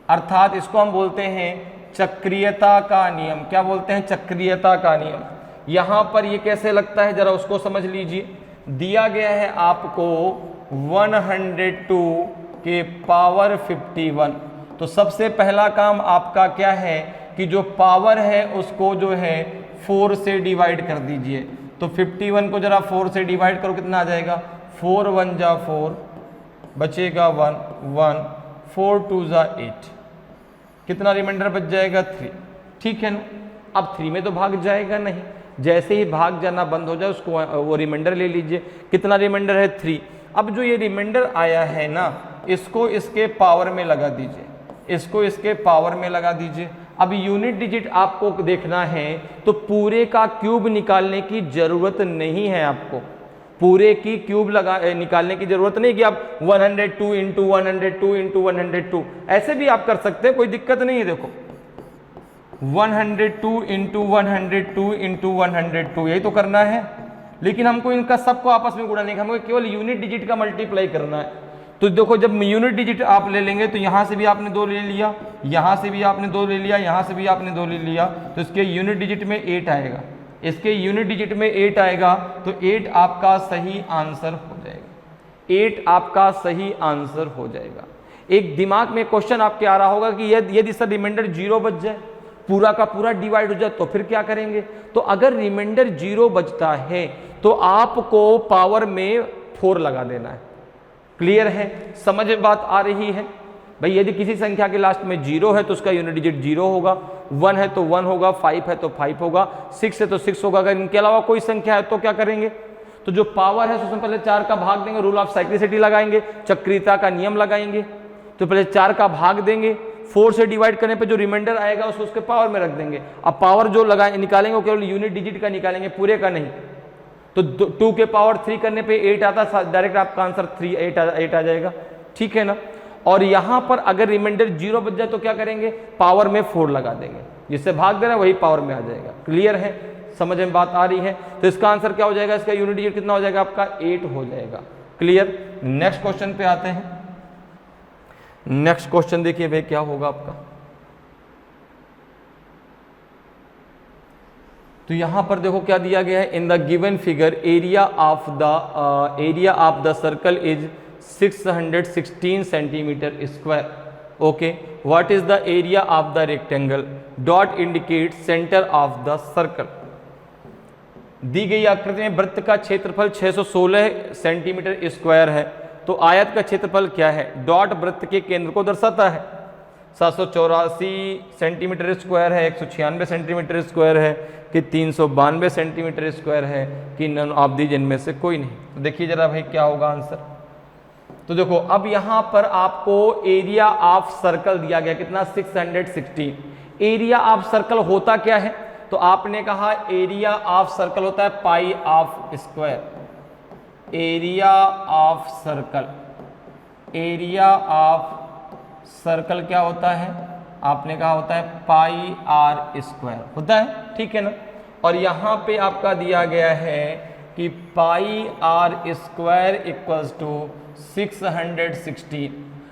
अर्थात इसको हम बोलते हैं चक्रीयता का नियम। क्या बोलते हैं? चक्रीयता का नियम। यहां पर ये कैसे लगता है जरा उसको समझ लीजिए। दिया गया है आपको 102 के पावर 51। तो सबसे पहला काम आपका क्या है कि जो पावर है उसको जो है 4 से डिवाइड कर दीजिए। तो 51 को जरा 4 से डिवाइड करो, कितना आ जाएगा? 4 1 जा 4, बचेगा 1 1, 4 2 जा 8, कितना रिमाइंडर बच जाएगा? 3। ठीक है ना? अब 3 में तो भाग जाएगा नहीं, जैसे ही भाग जाना बंद हो जाए उसको वो रिमाइंडर ले लीजिए। कितना रिमाइंडर है? 3। अब जो ये रिमाइंडर आया है ना, इसको इसके पावर में लगा दीजिए, इसको इसके पावर में लगा दीजिए। अब यूनिट डिजिट आपको देखना है तो पूरे का क्यूब निकालने की जरूरत नहीं है आपको। पूरे की क्यूब निकालने की जरूरत नहीं कि आप 102 इंटू 102 इंटू 102, ऐसे भी आप कर सकते हैं, कोई दिक्कत नहीं है। देखो 102 इंटू 102 इंटू 102 यही तो करना है, लेकिन हमको इनका सबको आपस में गुणा नहीं, हमको केवल यूनिट डिजिट का मल्टीप्लाई करना है। तो देखो जब यूनिट डिजिट आप ले लेंगे तो यहां से भी आपने 2 ले लिया, यहां से भी आपने 2 ले लिया, यहां से भी आपने 2 ले लिया, तो इसके यूनिट डिजिट में 8 आएगा। इसके यूनिट डिजिट में 8 आएगा तो 8 आपका सही आंसर हो जाएगा। 8 आपका सही आंसर हो जाएगा। एक दिमाग में क्वेश्चन आपके आ रहा होगा कि यदि सर रिमाइंडर 0 बच जाए, पूरा का पूरा डिवाइड हो जाए, तो फिर क्या करेंगे? तो अगर रिमाइंडर 0 बचता है तो आपको पावर में 4 लगा देना है। क्लियर है? समझ में बात आ रही है? भाई यदि किसी संख्या के लास्ट में 0 है तो उसका यूनिट डिजिट 0 होगा, 1 है तो 1 होगा, 5 है तो 5 होगा, 6 है तो 6 होगा। अगर इनके अलावा कोई संख्या है तो क्या करेंगे? तो जो पावर है उसमें पहले 4 का भाग देंगे, रूल ऑफ साइक्लिसिटी लगाएंगे, चक्रीयता का नियम लगाएंगे। तो पहले 4 का भाग देंगे, 4 से डिवाइड करने पे जो रिमाइंडर आएगा उसको उसके पावर में रख देंगे। अब पावर जो निकालेंगे वो केवल यूनिट डिजिट का निकालेंगे, पूरे का नहीं। तो 2 के पावर 3 करने पे 8 आता, डायरेक्ट आपका आंसर 8 आ जाएगा। ठीक है ना? और यहां पर अगर रिमाइंडर 0 बच जाए तो क्या करेंगे? पावर में 4 लगा देंगे, जिससे भाग दे रहा है वही पावर में आ जाएगा। क्लियर है? समझ में बात आ रही है? तो इसका आंसर क्या हो जाएगा? इसका यूनिट डिजिट कितना हो जाएगा? आपका 8 हो जाएगा। क्लियर? नेक्स्ट क्वेश्चन पे आते हैं। नेक्स्ट क्वेश्चन देखिए भाई क्या होगा आपका। तो यहां पर देखो क्या दिया गया है। In the given figure area of the circle is 616 centimetre square. Okay, what is the area of the rectangle? Dot indicate centre of the circle. दी गई आकृति में वृत्त का क्षेत्रफल 616 सेंटीमीटर स्क्वायर है, तो आयत का क्षेत्रफल क्या है? डॉट वृत्त के केंद्र को दर्शाता है। 784 सेंटीमीटर स्क्वायर है, 196 सेंटीमीटर स्क्वायर है, कि 392 सेंटीमीटर स्क्वायर है, कि नन ऑफ दीज इनमें से कोई नहीं। तो देखिए जरा भाई क्या होगा आंसर। तो देखो अब यहां पर आपको एरिया ऑफ सर्कल दिया गया, कितना? 616। एरिया ऑफ सर्कल होता क्या है? तो आपने कहा एरिया ऑफ सर्कल होता है पाई of square. Area of circle, area of circle क्या होता है? आपने कहा होता है पाई आर स्क्वायर होता है। ठीक है ना? और यहां पे आपका दिया गया है कि पाई आर स्क्वायर इक्वल्स टू 616।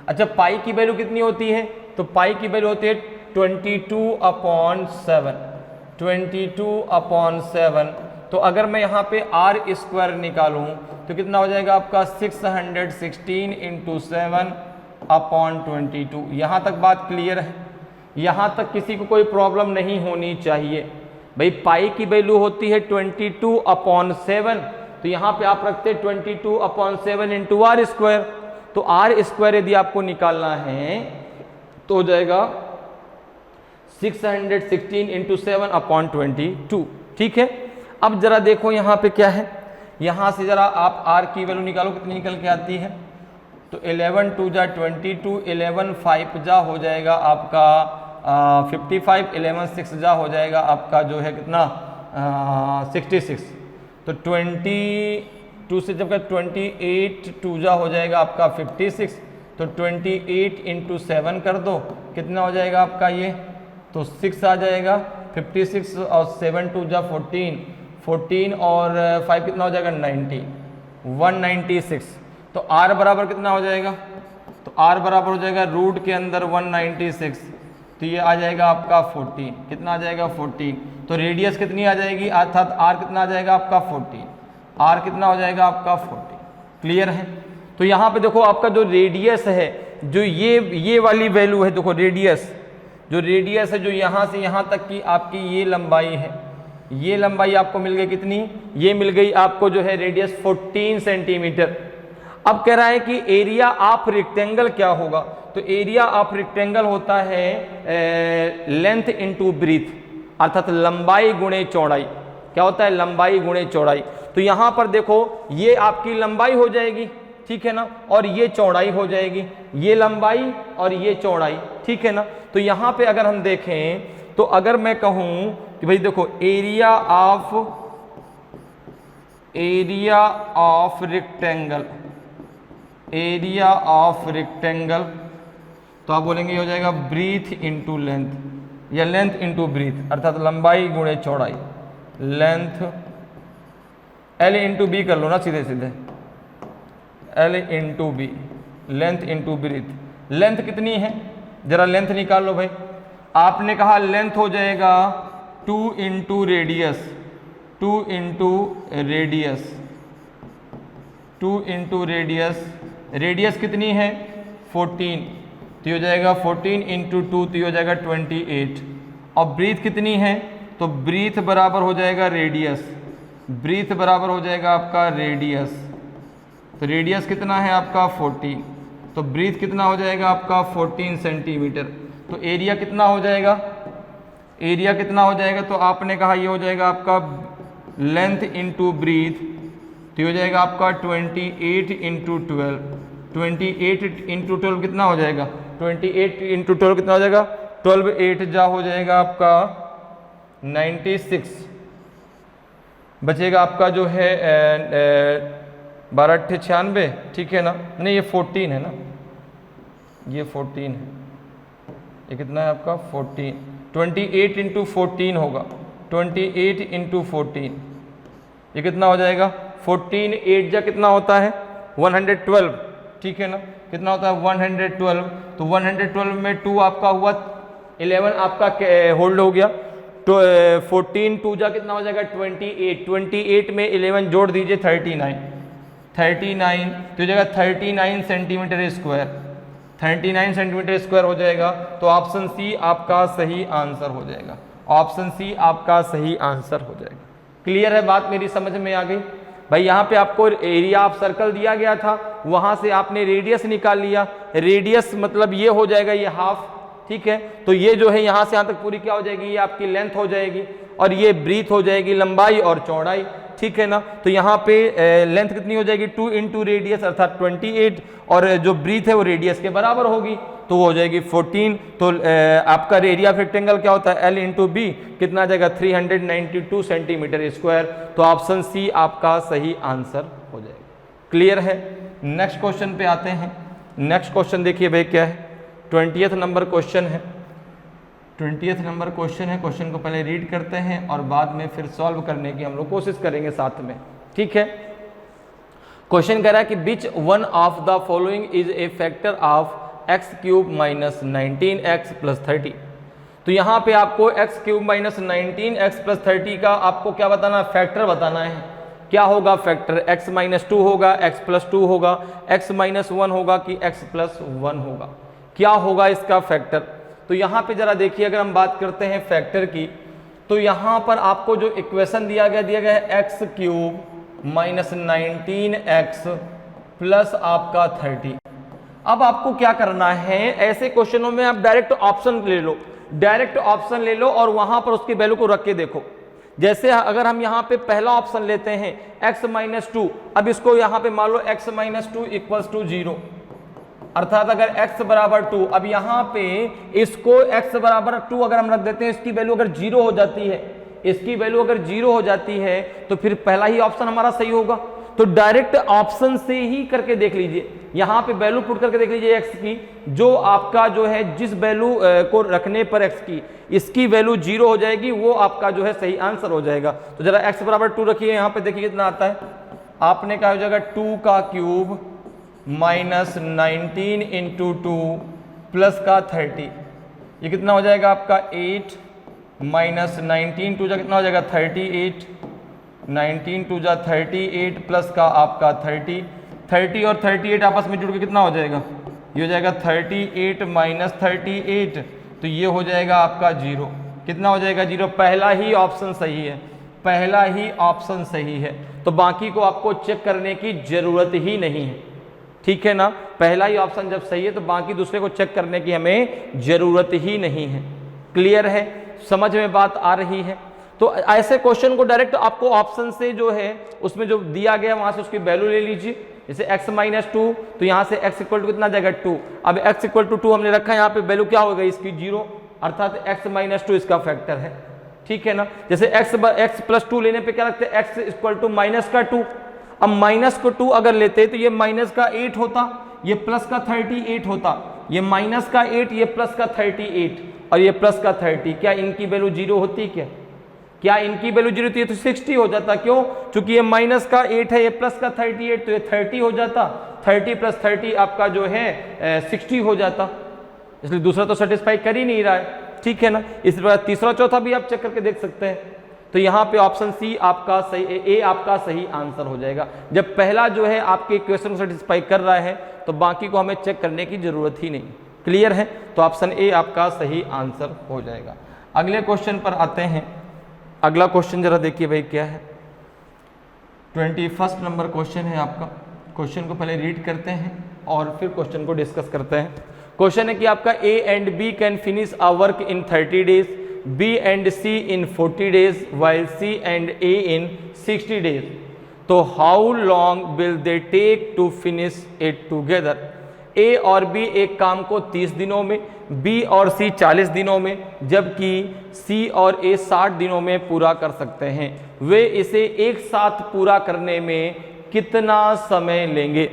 अच्छा, पाई की वैल्यू कितनी होती है? तो पाई की वैल्यू होती है 22/7। 22/7। तो अगर मैं यहाँ पे आर स्क्वायर निकालूं तो कितना हो जाएगा आपका? 616 इंटू 7/22। यहाँ तक बात क्लियर है? यहाँ तक किसी को कोई प्रॉब्लम नहीं होनी चाहिए। भाई पाई की वैल्यू होती है 22/7, तो यहाँ पे आप रखते हैं 22/7 इंटू आर स्क्वायर। तो आर स्क्वायर यदि आपको निकालना है तो हो जाएगा 616 इंटू 7/22। ठीक है? अब जरा देखो यहाँ पे क्या है। यहाँ से जरा आप आर की वैल्यू निकालो, कितनी निकल के आती है? तो 11 2 जा 22, 11 5 जा हो जाएगा आपका 55, 11 6 जा हो जाएगा आपका जो है कितना 66। तो 22 से जब 28 2 जा हो जाएगा आपका 56, तो 28 इंटू 7 कर दो, कितना हो जाएगा आपका ये, तो 6 आ जाएगा। 56 और 7 2 जा 14, 14 और 5 कितना हो जाएगा 90, 196। तो r बराबर कितना हो जाएगा, तो r बराबर हो जाएगा रूट के अंदर 196, तो ये आ जाएगा आपका 14, कितना आ जाएगा 14। तो रेडियस कितनी आ जाएगी, अर्थात r कितना आ जाएगा आपका 14, r कितना हो जाएगा आपका 14। क्लियर है। तो यहाँ पे देखो आपका जो रेडियस है, जो ये वाली वैल्यू है, देखो रेडियस, जो रेडियस है जो यहाँ से यहाँ तक की आपकी ये लंबाई है, ये लंबाई आपको मिल गई कितनी, ये मिल गई आपको जो है रेडियस 14 सेंटीमीटर। अब कह रहा है कि एरिया ऑफ रेक्टेंगल क्या होगा, तो एरिया ऑफ रेक्टेंगल होता है लेंथ इनटू ब्रीथ, अर्थात लंबाई गुणे चौड़ाई। क्या होता है, लंबाई गुणे चौड़ाई। तो यहाँ पर देखो ये आपकी लंबाई हो जाएगी, ठीक है ना, और ये चौड़ाई हो जाएगी, ये लंबाई और ये चौड़ाई, ठीक है ना। तो यहाँ पे अगर हम देखें तो अगर मैं कहूँ कि भाई देखो area of rectangle, area of rectangle, तो आप बोलेंगे ये हो जाएगा ब्रीथ इनटू लेंथ या लेंथ इनटू ब्रीथ, अर्थात लंबाई गुणे चौड़ाई, लेंथ L इंटू बी कर लो ना सीधे सीधे, L into B, length into breadth. Length कितनी है, जरा लेंथ निकाल लो भाई। आपने कहा लेंथ हो जाएगा 2 into radius, 2 into radius, 2 into radius, radius कितनी है 14, तो हो जाएगा 14 इंटू 2, तो हो जाएगा 28। और ब्रीथ कितनी है, तो ब्रीथ बराबर हो जाएगा रेडियस, ब्रीथ बराबर हो जाएगा आपका रेडियस, तो रेडियस कितना है आपका 14, तो ब्रीथ कितना हो जाएगा आपका 14 सेंटीमीटर। तो एरिया कितना हो जाएगा, एरिया कितना हो जाएगा, तो आपने कहा ये हो जाएगा आपका लेंथ इंटू ब्रीथ, तो हो जाएगा आपका 28 इंटू 12, 28 इंटू 12 कितना हो जाएगा, 28 इंटू 12 कितना हो जाएगा, 12 8 जा हो जाएगा आपका 96, बचेगा आपका जो है 12 8 96, ठीक है ना, नहीं ये 14 है ना, ये 14 है, ये कितना है आपका 14, 28 इंटू 14 होगा, 28 इंटू 14, ये कितना हो जाएगा 14 8 जा कितना होता है 112, ठीक है ना, कितना होता है 112। तो 112 में 2 आपका हुआ 11 आपका होल्ड हो गया, तो 14 2 जा कितना हो जाएगा 28, 28 में 11 जोड़ दीजिए 39, 39 तो हो जाएगा 39 सेंटीमीटर स्क्वायर, 39 सेंटीमीटर स्क्वायर हो जाएगा। तो ऑप्शन सी आपका सही आंसर हो जाएगा, ऑप्शन सी आपका सही आंसर हो जाएगा। क्लियर है बात, मेरी समझ में आ गई भाई। यहाँ पे आपको एरिया ऑफ सर्कल दिया गया था, वहां से आपने रेडियस निकाल लिया, रेडियस मतलब ये हो जाएगा ये हाफ, ठीक है। तो ये जो है यहाँ से यहाँ तक पूरी क्या हो जाएगी, ये आपकी लेंथ हो जाएगी, और ये ब्रीथ हो जाएगी लंबाई और चौड़ाई, ठीक है ना। तो यहाँ पे लेंथ कितनी हो जाएगी 2 इंटू रेडियस अर्थात 28, और जो ब्रीथ है वो रेडियस के बराबर होगी, तो वो हो जाएगी 14। तो आपका एरिया ऑफ रेक्टेंगल क्या होता है L इंटू बी, कितना आ जाएगा 392 सेंटीमीटर स्क्वायर। तो ऑप्शन सी आपका सही आंसर हो जाएगा। क्लियर है। नेक्स्ट क्वेश्चन पे आते हैं। नेक्स्ट क्वेश्चन देखिए भाई क्या है, 20th नंबर क्वेश्चन है, 20th नंबर क्वेश्चन है। क्वेश्चन को पहले रीड करते हैं और बाद में फिर सॉल्व करने की हम लोग कोशिश करेंगे साथ में, ठीक है। क्वेश्चन कह रहा है कि which one of the following is a factor of x cube minus 19x plus 30। तो यहाँ पे आपको x cube minus 19x plus 30 का आपको क्या बताना है, फैक्टर बताना है। क्या होगा फैक्टर, x माइनस 2 होगा, x प्लस 2 होगा, x माइनस 1 होगा कि x प्लस 1 होगा, क्या होगा इसका फैक्टर। तो यहाँ पे जरा देखिए, अगर हम बात करते हैं फैक्टर की, तो यहाँ पर आपको जो इक्वेशन दिया गया है x cube minus 19x plus आपका 30। अब आपको क्या करना है, ऐसे क्वेश्चनों में आप डायरेक्ट ऑप्शन ले लो, डायरेक्ट ऑप्शन ले लो और वहां पर उसकी वैल्यू को रख के देखो। जैसे अगर हम यहाँ पे पहला ऑप्शन लेते हैं x माइनस 2, अब इसको यहाँ पे मान लो x माइनस 2 इक्वल्स टू 0, अर्थात अगर x बराबर 2, अब यहाँ पे इसको x बराबर 2 अगर हम रख देते हैं, इसकी वैल्यू अगर 0 हो जाती है, इसकी वैल्यू अगर 0 हो जाती है तो फिर पहला ही ऑप्शन हमारा सही होगा। तो डायरेक्ट ऑप्शन से ही करके देख लीजिए, यहां पे वैल्यू पुट करके देख लीजिए x की, जो आपका जो है जिस वैल्यू को रखने पर x की इसकी वैल्यू 0 हो जाएगी, वो आपका जो है सही आंसर हो जाएगा। तो जरा x बराबर 2 रखिए, यहां पे देखिए कितना आता है, आपने कहा हो जाएगा 2 का क्यूब माइनस 19 इंटू 2 प्लस का 30, ये कितना हो जाएगा आपका 8 माइनस 19 टू जा कितना हो जाएगा 38, 19 टू जा 38 प्लस का आपका 30 और 38 आपस में जुड़ के कितना हो जाएगा, ये हो जाएगा 38 माइनस 38, तो ये हो जाएगा आपका 0। कितना हो जाएगा 0, पहला ही ऑप्शन सही है, पहला ही ऑप्शन सही है, तो बाकी को आपको चेक करने की जरूरत ही नहीं है, ठीक है ना। पहला ही ऑप्शन जब सही है तो बाकी दूसरे को चेक करने की हमें जरूरत ही नहीं है। क्लियर है, समझ में बात आ रही है। तो ऐसे क्वेश्चन को डायरेक्ट आपको ऑप्शन से जो है उसमें जो दिया गया वहां से उसकी वैल्यू ले लीजिए। जैसे x माइनस 2, तो यहाँ से x इक्वल टू कितना जाएगा 2। अब x इक्वल टू 2 हमने रखा है, यहाँ पे वैल्यू क्या हो गई इसकी 0, अर्थात x माइनस 2 इसका फैक्टर है, ठीक है ना। जैसे x प्लस 2 लेने पे क्या रखते हैं, x इक्वल टू माइनस का 2। अब माइनस को 2 अगर लेते तो ये माइनस का 8 होता, ये प्लस का 38 होता, ये माइनस का 8, ये प्लस का 38 और ये प्लस का 30। क्या इनकी वैल्यू 0 होती, क्या इनकी वैल्यू 0 होती है तो 60 हो जाता। क्यों, चूंकि ये माइनस का 8 है, ये प्लस का 38, तो ये 30 हो जाता। 30 प्लस 30 आपका जो है 60 हो जाता, इसलिए दूसरा तो सेटिस्फाई कर ही नहीं रहा है, ठीक है ना। इस प्रकार तीसरा चौथा भी आप चेक करके देख सकते हैं। तो यहाँ पे ऑप्शन सी आपका सही, ए आपका सही आंसर हो जाएगा। जब पहला जो है आपके क्वेश्चन को सेटिस्फाई कर रहा है तो बाकी को हमें चेक करने की जरूरत ही नहीं। क्लियर है, तो ऑप्शन ए आपका सही आंसर हो जाएगा। अगले क्वेश्चन पर आते हैं। अगला क्वेश्चन जरा देखिए भाई क्या है, 21 नंबर क्वेश्चन है आपका। क्वेश्चन को पहले रीड करते हैं और फिर क्वेश्चन को डिस्कस करते हैं। क्वेश्चन है कि आपका A and B can finish a work in 30 days, B and C in 40 days while C and A in 60 days. तो how long will they take to finish it together? A और B एक काम को 30 दिनों में, B और C 40 दिनों में, जबकि C और A 60 दिनों में पूरा कर सकते हैं। वे इसे एक साथ पूरा करने में कितना समय लेंगे?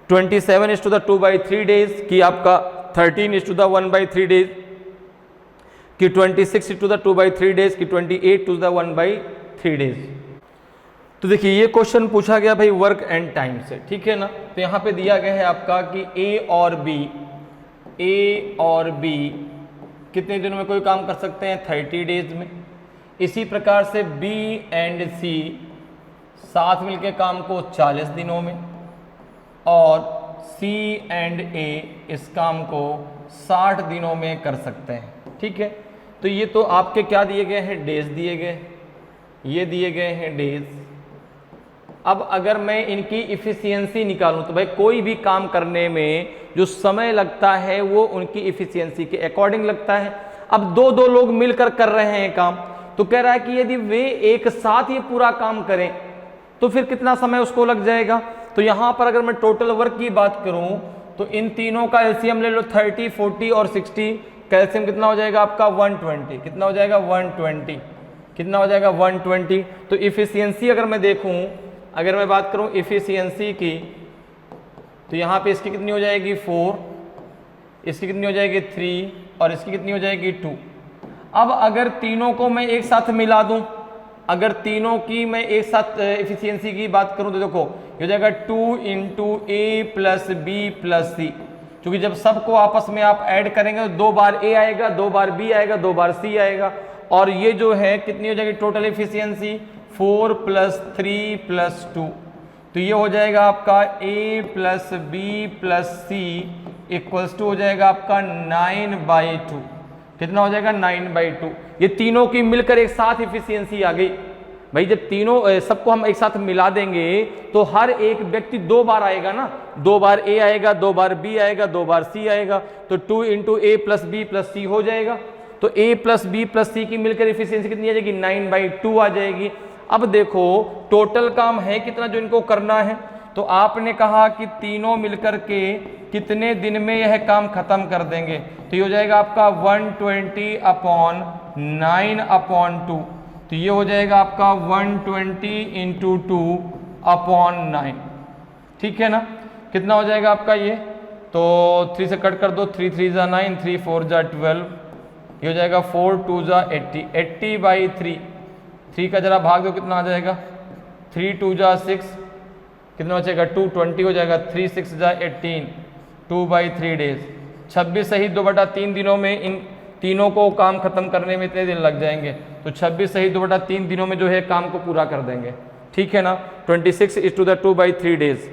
27:2/3 डेज की आपका 13:1/3 डेज कि 26:2/3 डेज की 28:1/3 डेज। तो देखिए ये क्वेश्चन पूछा गया भाई वर्क एंड टाइम से, ठीक है ना। तो यहाँ पे दिया गया है आपका कि ए और बी कितने दिनों में कोई काम कर सकते हैं, 30 डेज में। इसी प्रकार से बी एंड सी साथ मिलके काम को 40 दिनों में, और सी एंड ए इस काम को 60 दिनों में कर सकते हैं, ठीक है। तो ये तो आपके क्या दिए गए हैं, डेज दिए गए, ये दिए गए हैं डेज। अब अगर मैं इनकी इफिशियंसी निकालूं तो भाई कोई भी काम करने में जो समय लगता है वो उनकी इफिशियंसी के अकॉर्डिंग लगता है। अब दो लोग मिलकर कर रहे हैं काम, तो कह रहा है कि यदि वे एक साथ ये पूरा काम करें तो फिर कितना समय उसको लग जाएगा। तो यहां पर अगर मैं टोटल वर्क की बात करूं तो इन तीनों का एलसीएम ले लो, 30, 40 और 60। कैल्शियम कितना हो जाएगा आपका 120, कितना हो जाएगा 120, कितना हो जाएगा 120। तो इफिशियंसी अगर मैं देखूं, अगर मैं बात करूं इफिशियंसी की, तो यहाँ पे इसकी कितनी हो जाएगी 4, इसकी कितनी हो जाएगी 3 और इसकी कितनी हो जाएगी 2। अब अगर तीनों को मैं एक साथ मिला दूं, अगर तीनों की मैं एक साथ इफिशियंसी की बात करूं तो देखो ये हो जाएगा 2 × A + B + C। क्योंकि जब सबको आपस में आप ऐड करेंगे तो 2 बार A आएगा, 2 बार B आएगा, 2 बार C आएगा, और ये जो है कितनी हो जाएगी टोटल इफिशियंसी 4 + 3 + 2। तो ये हो जाएगा आपका A + B + C = हो जाएगा आपका 9/2। कितना हो जाएगा 9/2। ये तीनों की मिलकर एक साथ इफिशियंसी आ गई। भाई जब तीनों सबको हम एक साथ मिला देंगे तो हर एक व्यक्ति 2 बार आएगा ना, 2 बार A आएगा, 2 बार B आएगा, 2 बार C आएगा, तो 2 × A + B + C हो जाएगा। तो A + B + C की मिलकर इफिशियंसी कितनी आ जाएगी 9/2 आ जाएगी। अब देखो टोटल काम है कितना जो इनको करना है, तो आपने कहा कि तीनों मिलकर के कितने दिन में यह काम खत्म कर देंगे। तो ये हो जाएगा आपका 120/9/2। तो ये हो जाएगा आपका 120 इंटू 2/9, ठीक है ना। कितना हो जाएगा आपका ये, तो 3 से कट कर दो, 3 3 जा 9, 3 4 जा 12, ये हो जाएगा 4 2 जा 80, 80/3, 3 का जरा भाग दो, कितना आ जाएगा, 3 2 जा 6, कितना बचेगा 2, 20 हो जाएगा, 3 6 जा 18, 2/3 डेज, 26 सहित 2/3 दिनों में इन तीनों को काम खत्म करने में इतने दिन लग जाएंगे, तो 26 सहित 2/3 दिनों में जो है काम को पूरा कर देंगे, ठीक है ना। 26 = 2/3 डेज,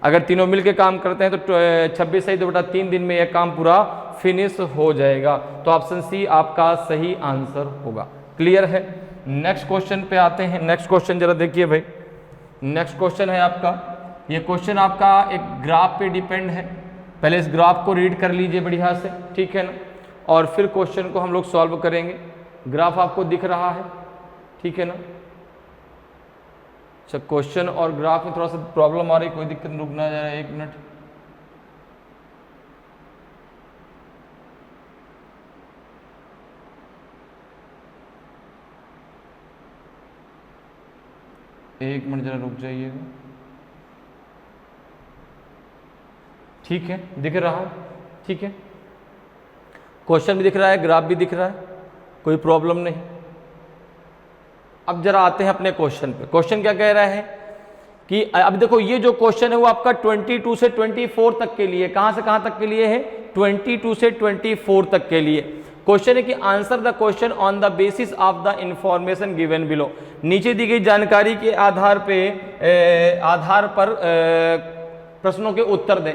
अगर तीनों मिलके काम करते हैं तो 26 सहित 2/3 दिन में यह काम पूरा फिनिश हो जाएगा। तो ऑप्शन सी आपका सही आंसर होगा। क्लियर है। नेक्स्ट क्वेश्चन पे आते हैं। नेक्स्ट क्वेश्चन जरा देखिए भाई, नेक्स्ट क्वेश्चन है आपका, ये क्वेश्चन आपका एक ग्राफ पे डिपेंड है। पहले इस ग्राफ को रीड कर लीजिए बढ़िया से, ठीक है ना, और फिर क्वेश्चन को हम लोग सॉल्व करेंगे। ग्राफ आपको दिख रहा है, ठीक है ना। अच्छा, क्वेश्चन और ग्राफ में थोड़ा सा प्रॉब्लम आ रही, कोई दिक्कत, रुकना जा रहा है 1 मिनट। एक मिनट जरा रुक जाइएगा, ठीक है, दिख रहा है, ठीक है, क्वेश्चन भी दिख रहा है, ग्राफ भी दिख रहा है, कोई प्रॉब्लम नहीं। अब जरा आते हैं अपने क्वेश्चन पे। क्वेश्चन क्या कह रहा है कि अब देखो ये जो क्वेश्चन है वो आपका 22 से 24 तक के लिए, कहां से कहां तक के लिए है, 22 से 24 तक के लिए क्वेश्चन है कि answer the question on the basis of the information given below. नीचे दी गई जानकारी के आधार पर प्रश्नों के उत्तर दें।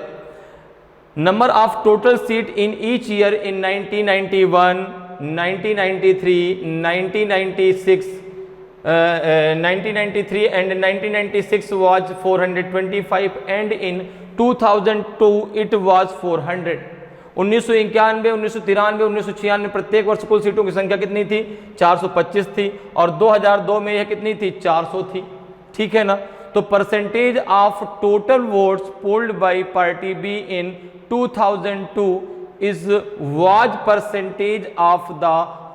Number of total seat in each year in 1991, 1993, 1996, 1993 and 1996 was 425 and in 2002 it was 400। 1991, 1993, 1996 प्रत्येक वर्ष कुल सीटों की संख्या कितनी थी, 425 थी, और 2002 में यह कितनी थी, 400 थी, ठीक है ना। तो percentage of total votes polled by party B in 2002 is was percentage of the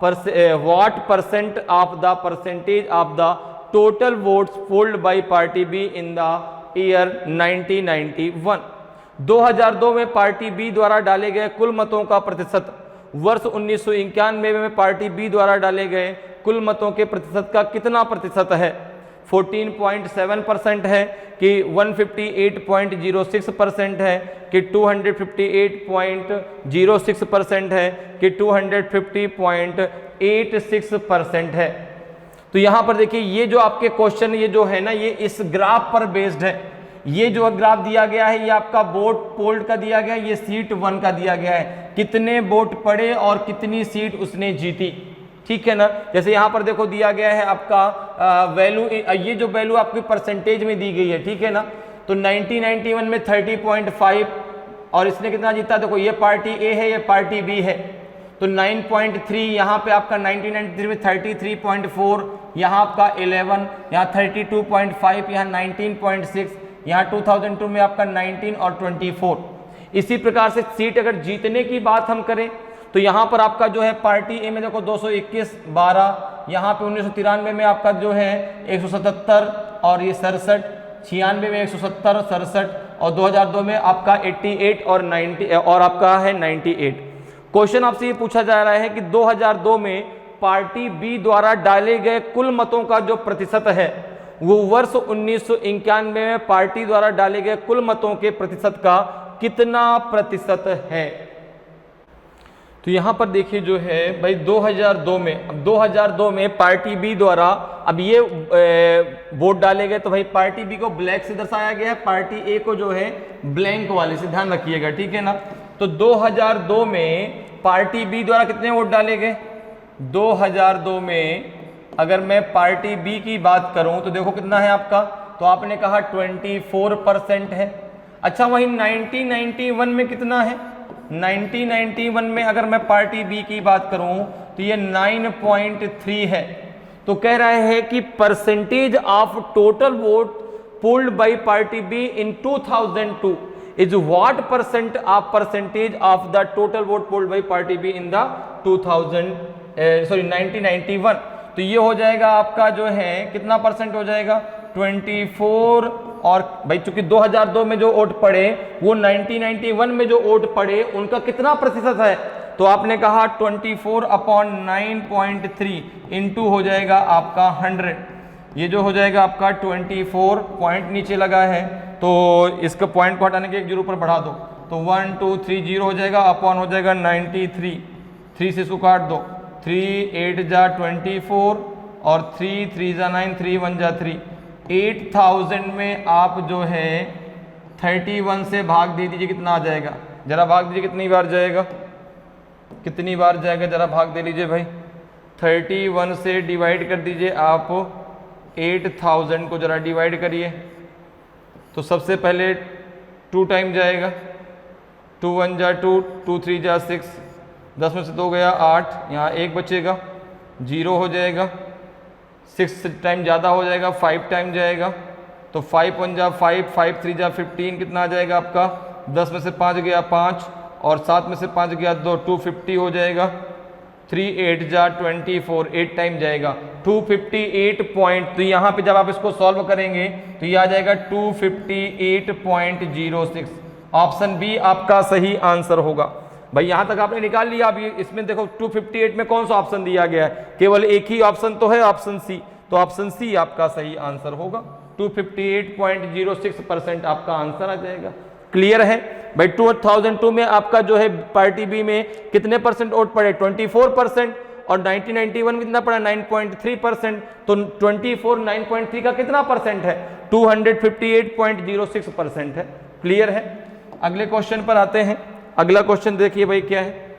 what percent of the percentage of the total votes polled by party B in the year 1991। 2002 में पार्टी बी द्वारा डाले गए कुल मतों का प्रतिशत वर्ष 1991 में पार्टी बी द्वारा डाले गए कुल मतों के प्रतिशत का कितना प्रतिशत है, 14.7% है कि 158.06% है कि 258.06% है कि 250.86% है। तो यहां पर देखिए ये जो आपके क्वेश्चन ये जो है ना, ये इस ग्राफ पर बेस्ड है। ये जो ग्राफ दिया गया है ये आपका वोट पोल्ड का दिया गया है, ये सीट 1 का दिया गया है, कितने वोट पड़े और कितनी सीट उसने जीती, ठीक है ना। जैसे यहाँ पर देखो दिया गया है आपका वैल्यू, ये जो वैल्यू आपकी परसेंटेज में दी गई है, ठीक है ना। तो 1991 में 30.5 और इसने कितना जीता, देखो ये पार्टी ए है, ये पार्टी बी है, तो 9.3, यहाँ पे आपका 1993 में 33.4, यहाँ आपका 11, यहाँ 32.5, यहाँ 19.6, यहाँ 2002 में आपका 19 और 24। इसी प्रकार से सीट अगर जीतने की बात हम करें तो यहाँ पर आपका जो है पार्टी ए में देखो 221, 12, यहाँ पे 1993 में आपका जो है 177 और ये 67, 96 में 170, 67 और 2002 में आपका 88 और 90 और आपका है 98। क्वेश्चन आपसे ये पूछा जा रहा है कि 2002 में पार्टी बी द्वारा डाले गए कुल मतों का जो प्रतिशत है वो वर्ष 1991 में पार्टी द्वारा डाले गए कुल मतों के प्रतिशत का कितना प्रतिशत है। तो यहां पर देखिए जो है भाई 2002 में, अब 2002 में पार्टी बी द्वारा अब ये वोट डाले गए, तो भाई पार्टी बी को ब्लैक से दर्शाया गया है, पार्टी ए को जो है ब्लैंक वाले से, ध्यान रखिएगा, ठीक है ना। तो 2002 में पार्टी बी द्वारा कितने वोट डाले गए, 2002 में अगर मैं पार्टी बी की बात करूं तो देखो कितना है आपका, तो आपने कहा 24% है। अच्छा, वहीं 1991 में कितना है, 1991 में अगर मैं पार्टी बी की बात करूं तो ये 9.3 है। तो कह रहे हैं कि percentage of total vote polled by party B in 2002 is what percentage of the total vote polled by party B in the 1991। तो ये हो जाएगा आपका जो है कितना परसेंट हो जाएगा 24। और भाई चूंकि 2002 में जो वोट पड़े वो 1991 में जो वोट पड़े उनका कितना प्रतिशत है, तो आपने कहा 24/9.3 इंटू हो जाएगा आपका 100। ये जो हो जाएगा आपका 24 पॉइंट नीचे लगा है, तो इसका पॉइंट को हटाने के एक जीरो पर बढ़ा दो, तो 1 2 3 0 हो जाएगा, अपॉन हो जाएगा 93। 3 से इसको काट दो, 3 8 जा 24 और 3 3 जा 9, 3 1 जा 3। 8000 में आप जो है 31 से भाग दे दीजिए, कितना आ जाएगा, जरा भाग दीजिए, कितनी बार जाएगा, कितनी बार जाएगा, जरा भाग दे लीजिए भाई। 31 से डिवाइड कर दीजिए आप 8000 को, जरा डिवाइड करिए, तो सबसे पहले 2 टाइम जाएगा, 2 1 जा 2, 2 3 जा 6, 10 में से 2 गया 8, यहाँ 1 बचेगा, 0 हो जाएगा, 6 टाइम ज़्यादा हो जाएगा, 5 टाइम जाएगा, तो 5 1 जा 5, 5 3 जा 15, कितना आ जाएगा आपका, 10 में से 5 गया 5 और 7 में से 5 गया 2, 250 हो जाएगा। 3 8 जा 24, 8 टाइम जाएगा, 258 पॉइंट। तो यहाँ पे जब आप इसको सॉल्व करेंगे तो ये आ जाएगा 258.06। ऑप्शन बी आपका सही आंसर होगा। भाई यहाँ तक आपने निकाल लिया। अभी इसमें देखो 258 में कौन सा ऑप्शन दिया गया है, केवल एक ही ऑप्शन तो है, ऑप्शन सी, तो ऑप्शन सी आपका सही आंसर होगा। 258.06% आपका आंसर आ जाएगा। क्लियर है भाई। 2002 में आपका जो है पार्टी बी में कितने परसेंट वोट पड़े, 24%, और 1991 में कितना पड़ा, 9.3%। तो 24 9.3 का कितना परसेंट है, 258.06% है। क्लियर है। अगले क्वेश्चन पर आते हैं। अगला क्वेश्चन देखिए भाई क्या है।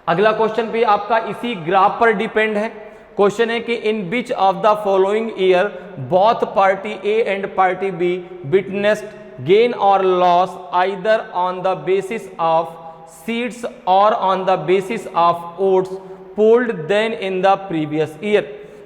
अगला क्वेश्चन भी आपका इसी ग्राफ पर डिपेंड है। क्वेश्चन है कि in which of the following year both party A and party B witnessed gain or loss either on the basis of seats or on the basis of votes polled than in the previous year।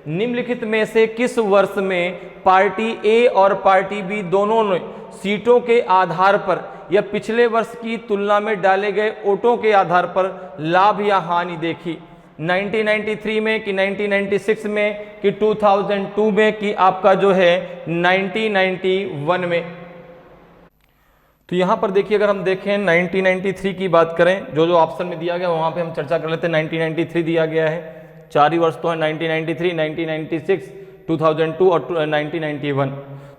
निम्नलिखित में से किस वर्ष में party ए और party B दोनों ने सीटों के आधार पर या पिछले वर्ष की तुलना में डाले गए वोटों के आधार पर लाभ या हानि देखी। 1993 में कि 1996 में कि 2002 में कि आपका जो है 1991 में। तो यहाँ पर देखिए, अगर हम देखें 1993 की बात करें, जो जो ऑप्शन में दिया गया वहाँ पे हम चर्चा कर लेते हैं। 1993 दिया गया है, 4 ही वर्ष तो है, 1993, 1996, 2002 और 1991।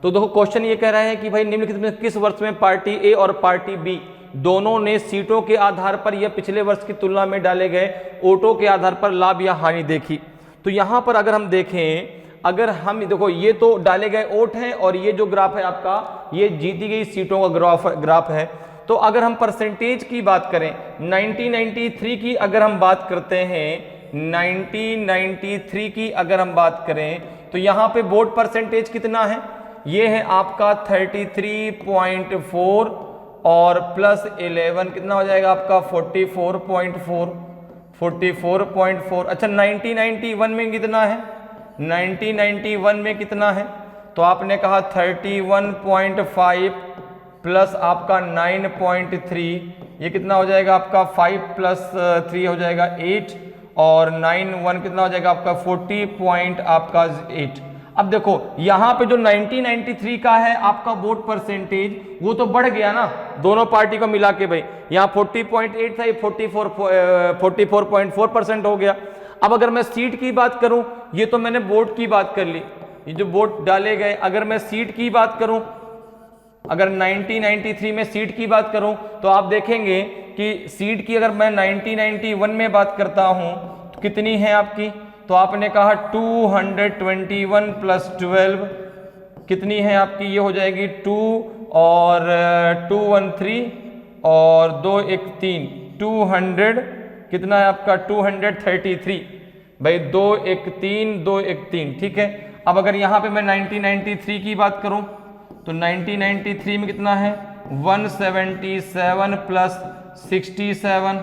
तो देखो क्वेश्चन ये कह रहा है कि भाई निम्नलिखित में किस वर्ष में पार्टी ए और पार्टी बी दोनों ने सीटों के आधार पर या पिछले वर्ष की तुलना में डाले गए वोटों के आधार पर लाभ या हानि देखी। तो यहाँ पर अगर हम देखें, अगर हम देखो ये तो डाले गए वोट हैं और ये जो ग्राफ है आपका ये जीती गई सीटों का ग्राफ है। तो अगर हम परसेंटेज की बात करें 1993 की, अगर हम बात करते हैं 1993 की अगर हम बात करें तो यहाँ पे वोट परसेंटेज कितना है, ये है आपका 33.4 और प्लस 11 कितना हो जाएगा आपका 44.4। अच्छा 1991 में कितना है, 1991 में कितना है, तो आपने कहा 31.5 प्लस आपका 9.3, ये कितना हो जाएगा आपका 5 प्लस 3 हो जाएगा 8 और 9 1 कितना हो जाएगा आपका 40.8। अब देखो यहाँ पे जो 1993 का है आपका वोट परसेंटेज वो तो बढ़ गया ना दोनों पार्टी को मिला के। भाई यहाँ 40.8 था, ये 44.4% हो गया। अब अगर मैं सीट की बात करूं, ये तो मैंने वोट की बात कर ली, ये जो वोट डाले गए। अगर मैं सीट की बात करूं, अगर 1993 में सीट की बात करूं तो आप देखेंगे कि सीट की अगर मैं 1991 में बात करता हूं तो कितनी है आपकी, तो आपने कहा 221 प्लस 12 कितनी है आपकी, ये हो जाएगी 2 और 2 1 3 और 2 1 3 200 कितना है आपका 233। भाई 2 1 3 2 1 3 ठीक है। अब अगर यहाँ पे मैं 1993 की बात करूँ तो 1993 में कितना है 177 प्लस 67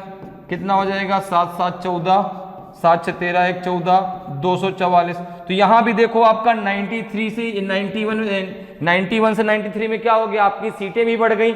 कितना हो जाएगा 7 7 14 7 6 13 1 14 244। तो यहाँ भी देखो आपका 93 से 91 से 93 में क्या हो गया, आपकी सीटें भी बढ़ गई।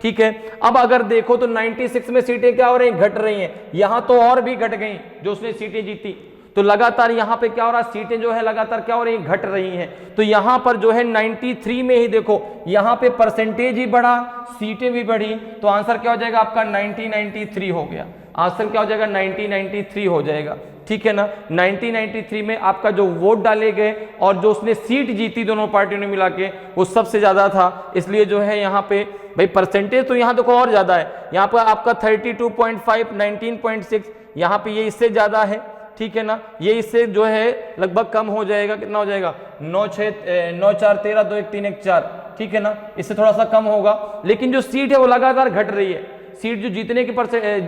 ठीक है। अब अगर देखो तो 96 में सीटें क्या हो रही हैं, घट रही हैं। यहां तो और भी घट गई जो उसने सीटें जीती। तो लगातार यहाँ पे क्या हो रहा है, सीटें जो है लगातार क्या हो रही हैं, घट रही हैं। तो यहाँ पर जो है 93 में ही देखो यहाँ पे परसेंटेज ही बढ़ा, सीटें भी बढ़ी, तो आंसर क्या हो जाएगा आपका 1993 हो गया। आंसर क्या हो जाएगा 1993 हो जाएगा, ठीक है ना। 1993 में आपका जो वोट डाले गए और जो उसने सीट जीती दोनों पार्टियों ने मिला के वो सबसे ज्यादा था, इसलिए जो है यहाँ पे भाई परसेंटेज तो यहाँ देखो और ज्यादा है, यहाँ पर आपका 32.5 19.6, यहाँ पे ये इससे ज्यादा है, ठीक है ना। ये इससे जो है लगभग कम हो जाएगा, कितना हो जाएगा 9 4 13 2 1 3 1 4, ठीक है ना, इससे थोड़ा सा कम होगा। लेकिन जो सीट है वो लगातार घट रही है, सीट जो जीतने की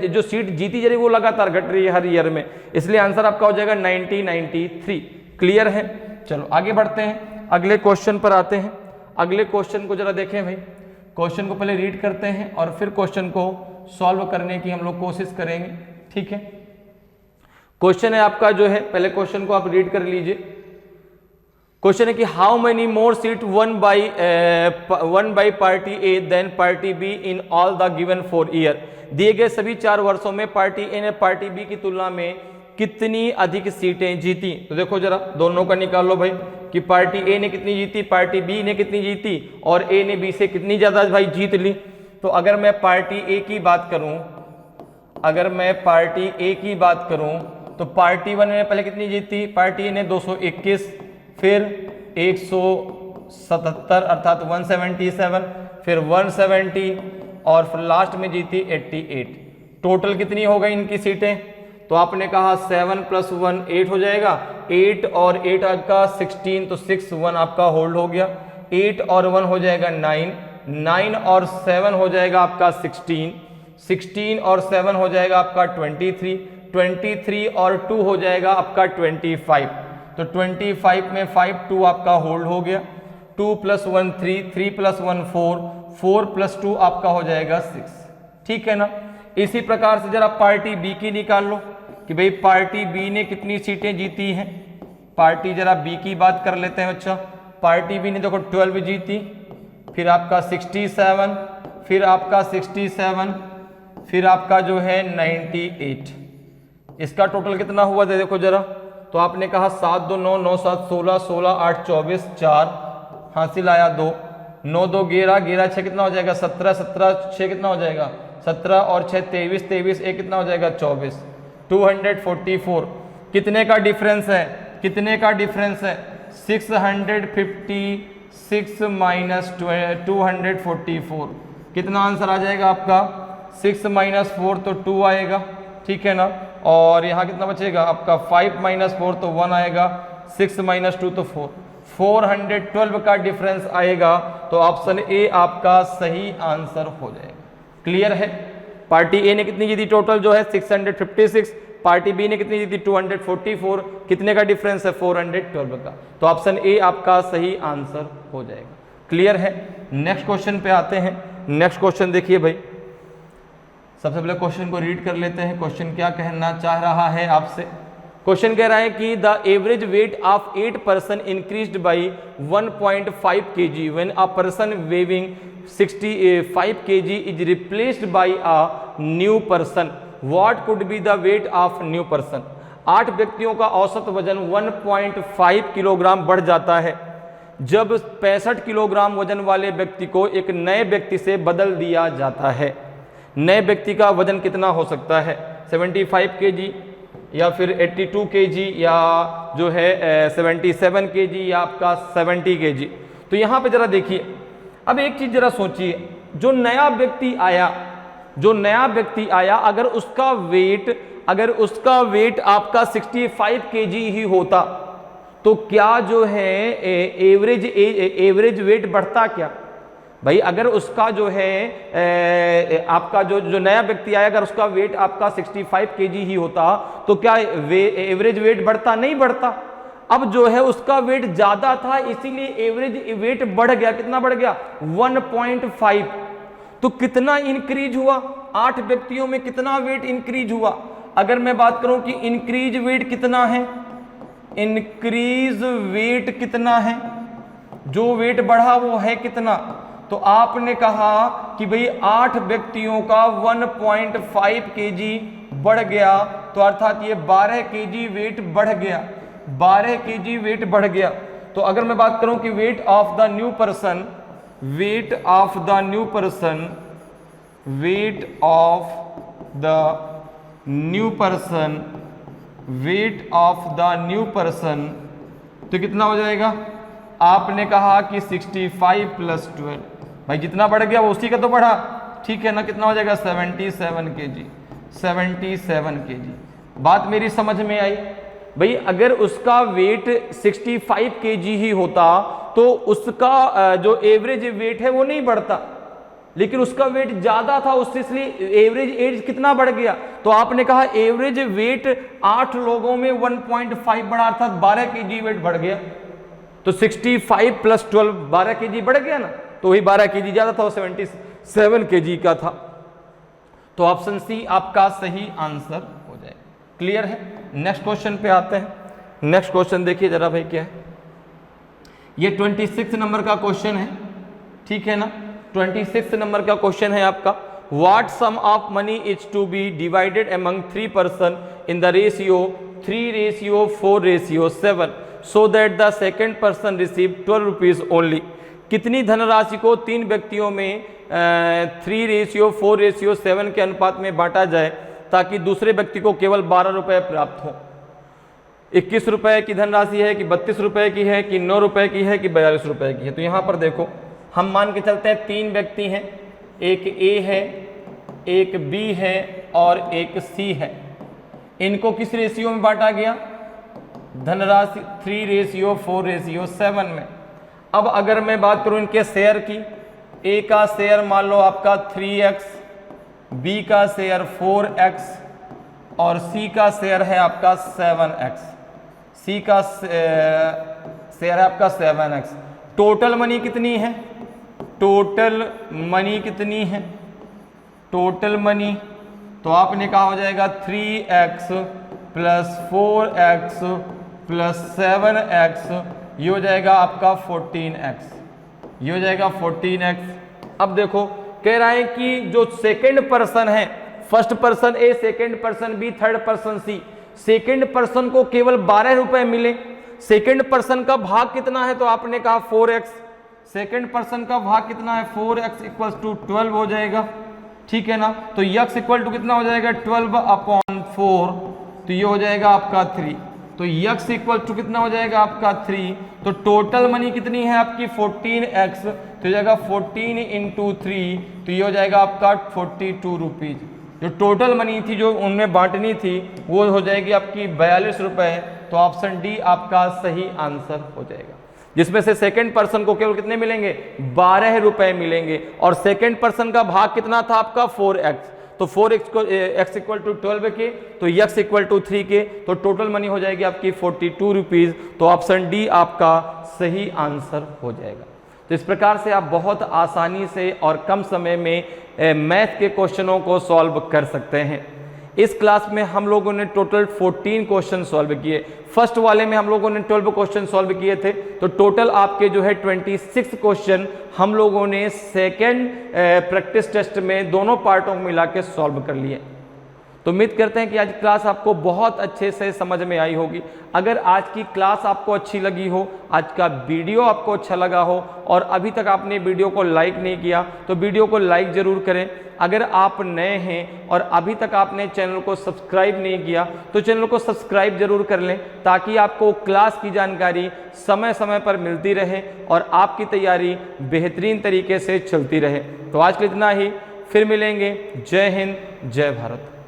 जो सीट जीती जा रही है वो लगातार घट रही है हर ईयर में, इसलिए आंसर आपका हो जाएगा 1993। क्लियर है। चलो आगे बढ़ते हैं, अगले क्वेश्चन पर आते हैं। अगले क्वेश्चन को जरा देखें भाई, क्वेश्चन को पहले रीड करते हैं और फिर क्वेश्चन को सॉल्व करने की हम लोग कोशिश करेंगे, ठीक है। क्वेश्चन है आपका जो है, पहले क्वेश्चन को आप रीड कर लीजिए। क्वेश्चन है कि how many more seat won by party A than party B in all the given 4 year. दिए गए सभी 4 वर्षों में पार्टी ए ने पार्टी बी की तुलना में कितनी अधिक सीटें जीती। तो देखो जरा दोनों का निकालो भाई कि पार्टी ए ने कितनी जीती, पार्टी बी ने कितनी जीती और ए ने बी से कितनी ज्यादा भाई जीत ली। तो अगर मैं पार्टी ए की बात करूं, अगर मैं पार्टी ए की बात करूं तो पार्टी वन में पहले कितनी जीती, पार्टी ए ने 221, फिर 177 अर्थात 177, फिर 170 और फिर लास्ट में जीती 88। टोटल कितनी हो गई इनकी सीटें, तो आपने कहा 7 + 1 8 हो जाएगा, 8 और 8 आपका 16, तो 6 1 आपका होल्ड हो गया, 8 और 1 हो जाएगा 9, 9 और 7 हो जाएगा आपका 16, 16 और 7 हो जाएगा आपका 23, 23 और 2 हो जाएगा आपका 25। तो 25 में 5 2 आपका होल्ड हो गया, 2 + 1 3, 3 + 1 4, 4 + 2 आपका हो जाएगा 6, ठीक है ना। इसी प्रकार से जरा पार्टी बी की निकाल लो कि भाई पार्टी बी ने कितनी सीटें जीती हैं। पार्टी जरा बी की बात कर लेते हैं बच्चा। पार्टी बी ने देखो 12 जीती, फिर आपका 67, फिर आपका 67, फिर आपका जो है 98। इसका टोटल कितना हुआ था देखो जरा, तो आपने कहा 7 2 9 9 7 16 16 8 24 4 हासिल आया 2, 9 2 11 11 6 कितना हो जाएगा 17, 17 6 कितना हो जाएगा 17 और 6 23, 23 1 कितना हो जाएगा 24, 244। कितने का डिफरेंस है, कितने का डिफरेंस है 656 माइनस 244। कितना आंसर आ जाएगा आपका 6 - 4 तो 2 आएगा, ठीक है ना। और यहाँ कितना बचेगा आपका 5 - 4 तो 1 आएगा, 6 - 2 तो 4, 412 का डिफरेंस आएगा। तो ऑप्शन ए आपका सही आंसर हो जाएगा। क्लियर है। पार्टी ए ने कितनी जीती टोटल जो है 656, पार्टी बी ने कितनी जीती 244, कितने का डिफरेंस है 412 का। तो ऑप्शन ए आपका सही आंसर हो जाएगा। क्लियर है। नेक्स्ट क्वेश्चन पे आते हैं। नेक्स्ट क्वेश्चन देखिए भाई, सबसे पहले क्वेश्चन को रीड कर लेते हैं। क्वेश्चन क्या कहना चाह रहा है आपसे। क्वेश्चन कह रहा है कि the average weight of 8 person increased by 1.5 kg when a person weighing 65 kg is replaced by a new person, what could be the weight of new person. 8 व्यक्तियों का औसत वजन 1.5 किलोग्राम बढ़ जाता है जब 65 किलोग्राम वजन वाले व्यक्ति को एक नए व्यक्ति से बदल दिया जाता है। नए व्यक्ति का वजन कितना हो सकता है, 75 kg या फिर 82 kg या जो है 77 kg या आपका 70 kg। तो यहाँ पे जरा देखिए, अब एक चीज जरा सोचिए, जो नया व्यक्ति आया अगर उसका वेट आपका 65 kg ही होता तो क्या जो है एवरेज वेट बढ़ता क्या भाई। अगर उसका जो है आपका जो नया व्यक्ति आया अगर उसका वेट आपका 65 kg ही होता तो क्या एवरेज वेट बढ़ता, नहीं बढ़ता। अब जो है उसका वेट ज्यादा था इसीलिए एवरेज वेट बढ़ गया। कितना बढ़ गया 1.5। तो कितना इंक्रीज हुआ, 8 व्यक्तियों में कितना वेट इंक्रीज हुआ। अगर मैं बात करूं कि इंक्रीज वेट कितना है, इंक्रीज वेट कितना है, जो वेट बढ़ा वो है कितना, तो आपने कहा कि भाई 8 व्यक्तियों का 1.5 kg बढ़ गया, तो अर्थात ये 12 kg वेट बढ़ गया, 12 kg वेट बढ़ गया। तो अगर मैं बात करूं कि weight of the new person, weight of the new person, weight of the new person, weight of the new person, तो कितना हो जाएगा? आपने कहा कि 65 + 12, भाई जितना बढ़ गया वो उसी का तो बढ़ा, ठीक है ना? कितना हो जाएगा? 77 kg, 77 kg। बात मेरी समझ में आई? भाई अगर उसका वेट 65 kg ही होता तो उसका जो एवरेज वेट है वो नहीं बढ़ता, लेकिन उसका वेट ज्यादा था उससे, इसलिए एवरेज एज कितना बढ़ गया? तो आपने कहा एवरेज वेट 8 लोगों में 1.5 बढ़ा, अर्थात 12 kg वेट बढ़ गया। तो 65 + 12 12 kg बढ़ गया ना, तो वही 12 kg ज्यादा था, वो 77 kg का था। तो ऑप्शन सी आपका सही आंसर हो जाएगा। क्लियर है? नेक्स्ट क्वेश्चन पे आते हैं। नेक्स्ट क्वेश्चन देखिए जरा भाई क्या है। ये 26 नंबर का क्वेश्चन है, ठीक है ना? 26 नंबर का क्वेश्चन है आपका। What sum of money is to be divided among 3 person in the ratio 3:4:7 so that the second person receive 12 rupees only. कितनी धनराशि को 3 व्यक्तियों में 3:4:7 के अनुपात में बांटा जाए ताकि दूसरे व्यक्ति को केवल 12 रुपए प्राप्त हो? 21 रुपए की धनराशि है कि 32 रुपए की है कि 9 रुपए की है कि 42 रुपए की है? तो यहां पर देखो, हम मान के चलते हैं 3 व्यक्ति हैं, एक ए है, एक बी है और एक सी है। इनको किस रेशियो में बांटा गया? धनराशि 3:4:7 में। अब अगर मैं बात करूं इनके शेयर की, ए का शेयर मान लो आपका 3x, बी का शेयर 4x और सी का शेयर है आपका 7x, सी का शेयर है आपका 7x। टोटल मनी कितनी है? टोटल मनी कितनी है? टोटल मनी तो आपने कहा हो जाएगा 3x + 4x + 7x, ये हो जाएगा आपका 14x, ये हो जाएगा 14x। अब देखो कह रहा है कि जो सेकंड पर्सन है, first person A, second person B, third person C, second person को केवल 12 रुपए मिले। सेकंड पर्सन का भाग कितना है? तो आपने कहा 4x, सेकंड पर्सन का भाग कितना है? 4x = 12 हो जाएगा, ठीक है ना? तो x = कितना हो जाएगा? 12/4, तो ये हो जाएगा आपका 3। तो x = कितना हो जाएगा आपका 3। तो टोटल मनी कितनी है आपकी? 14x, तो हो जाएगा 14 × 3, तो ये हो जाएगा आपका 42 रुपीज। जो टोटल मनी थी जो उनमें बांटनी थी वो हो जाएगी आपकी 42 रुपए। तो ऑप्शन डी आपका सही आंसर हो जाएगा, जिसमें से सेकंड पर्सन को केवल कितने मिलेंगे? 12 रुपए मिलेंगे। और सेकंड पर्सन का भाग कितना था आपका? 4x, तो 4x को x = 12 के, तो x = 3 के, तो टोटल मनी हो जाएगी आपकी 42 रुपीज। तो ऑप्शन डी आपका सही आंसर हो जाएगा। तो इस प्रकार से आप बहुत आसानी से और कम समय में मैथ के क्वेश्चनों को सॉल्व कर सकते हैं। इस क्लास में हम लोगों ने टोटल 14 क्वेश्चन सॉल्व किए। फर्स्ट वाले में हम लोगों ने 12 क्वेश्चन सॉल्व किए थे, तो टोटल आपके जो है 26 क्वेश्चन हम लोगों ने सेकेंड प्रैक्टिस टेस्ट में दोनों पार्टों को मिला के सॉल्व कर लिए। तो उम्मीद करते हैं कि आज क्लास आपको बहुत अच्छे से समझ में आई होगी। अगर आज की क्लास आपको अच्छी लगी हो, आज का वीडियो आपको अच्छा लगा हो और अभी तक आपने वीडियो को लाइक नहीं किया तो वीडियो को लाइक ज़रूर करें। अगर आप नए हैं और अभी तक आपने चैनल को सब्सक्राइब नहीं किया तो चैनल को सब्सक्राइब जरूर कर लें, ताकि आपको क्लास की जानकारी समय समय पर मिलती रहे और आपकी तैयारी बेहतरीन तरीके से चलती रहे। तो आज के लिए इतना ही, फिर मिलेंगे। जय हिंद, जय भारत।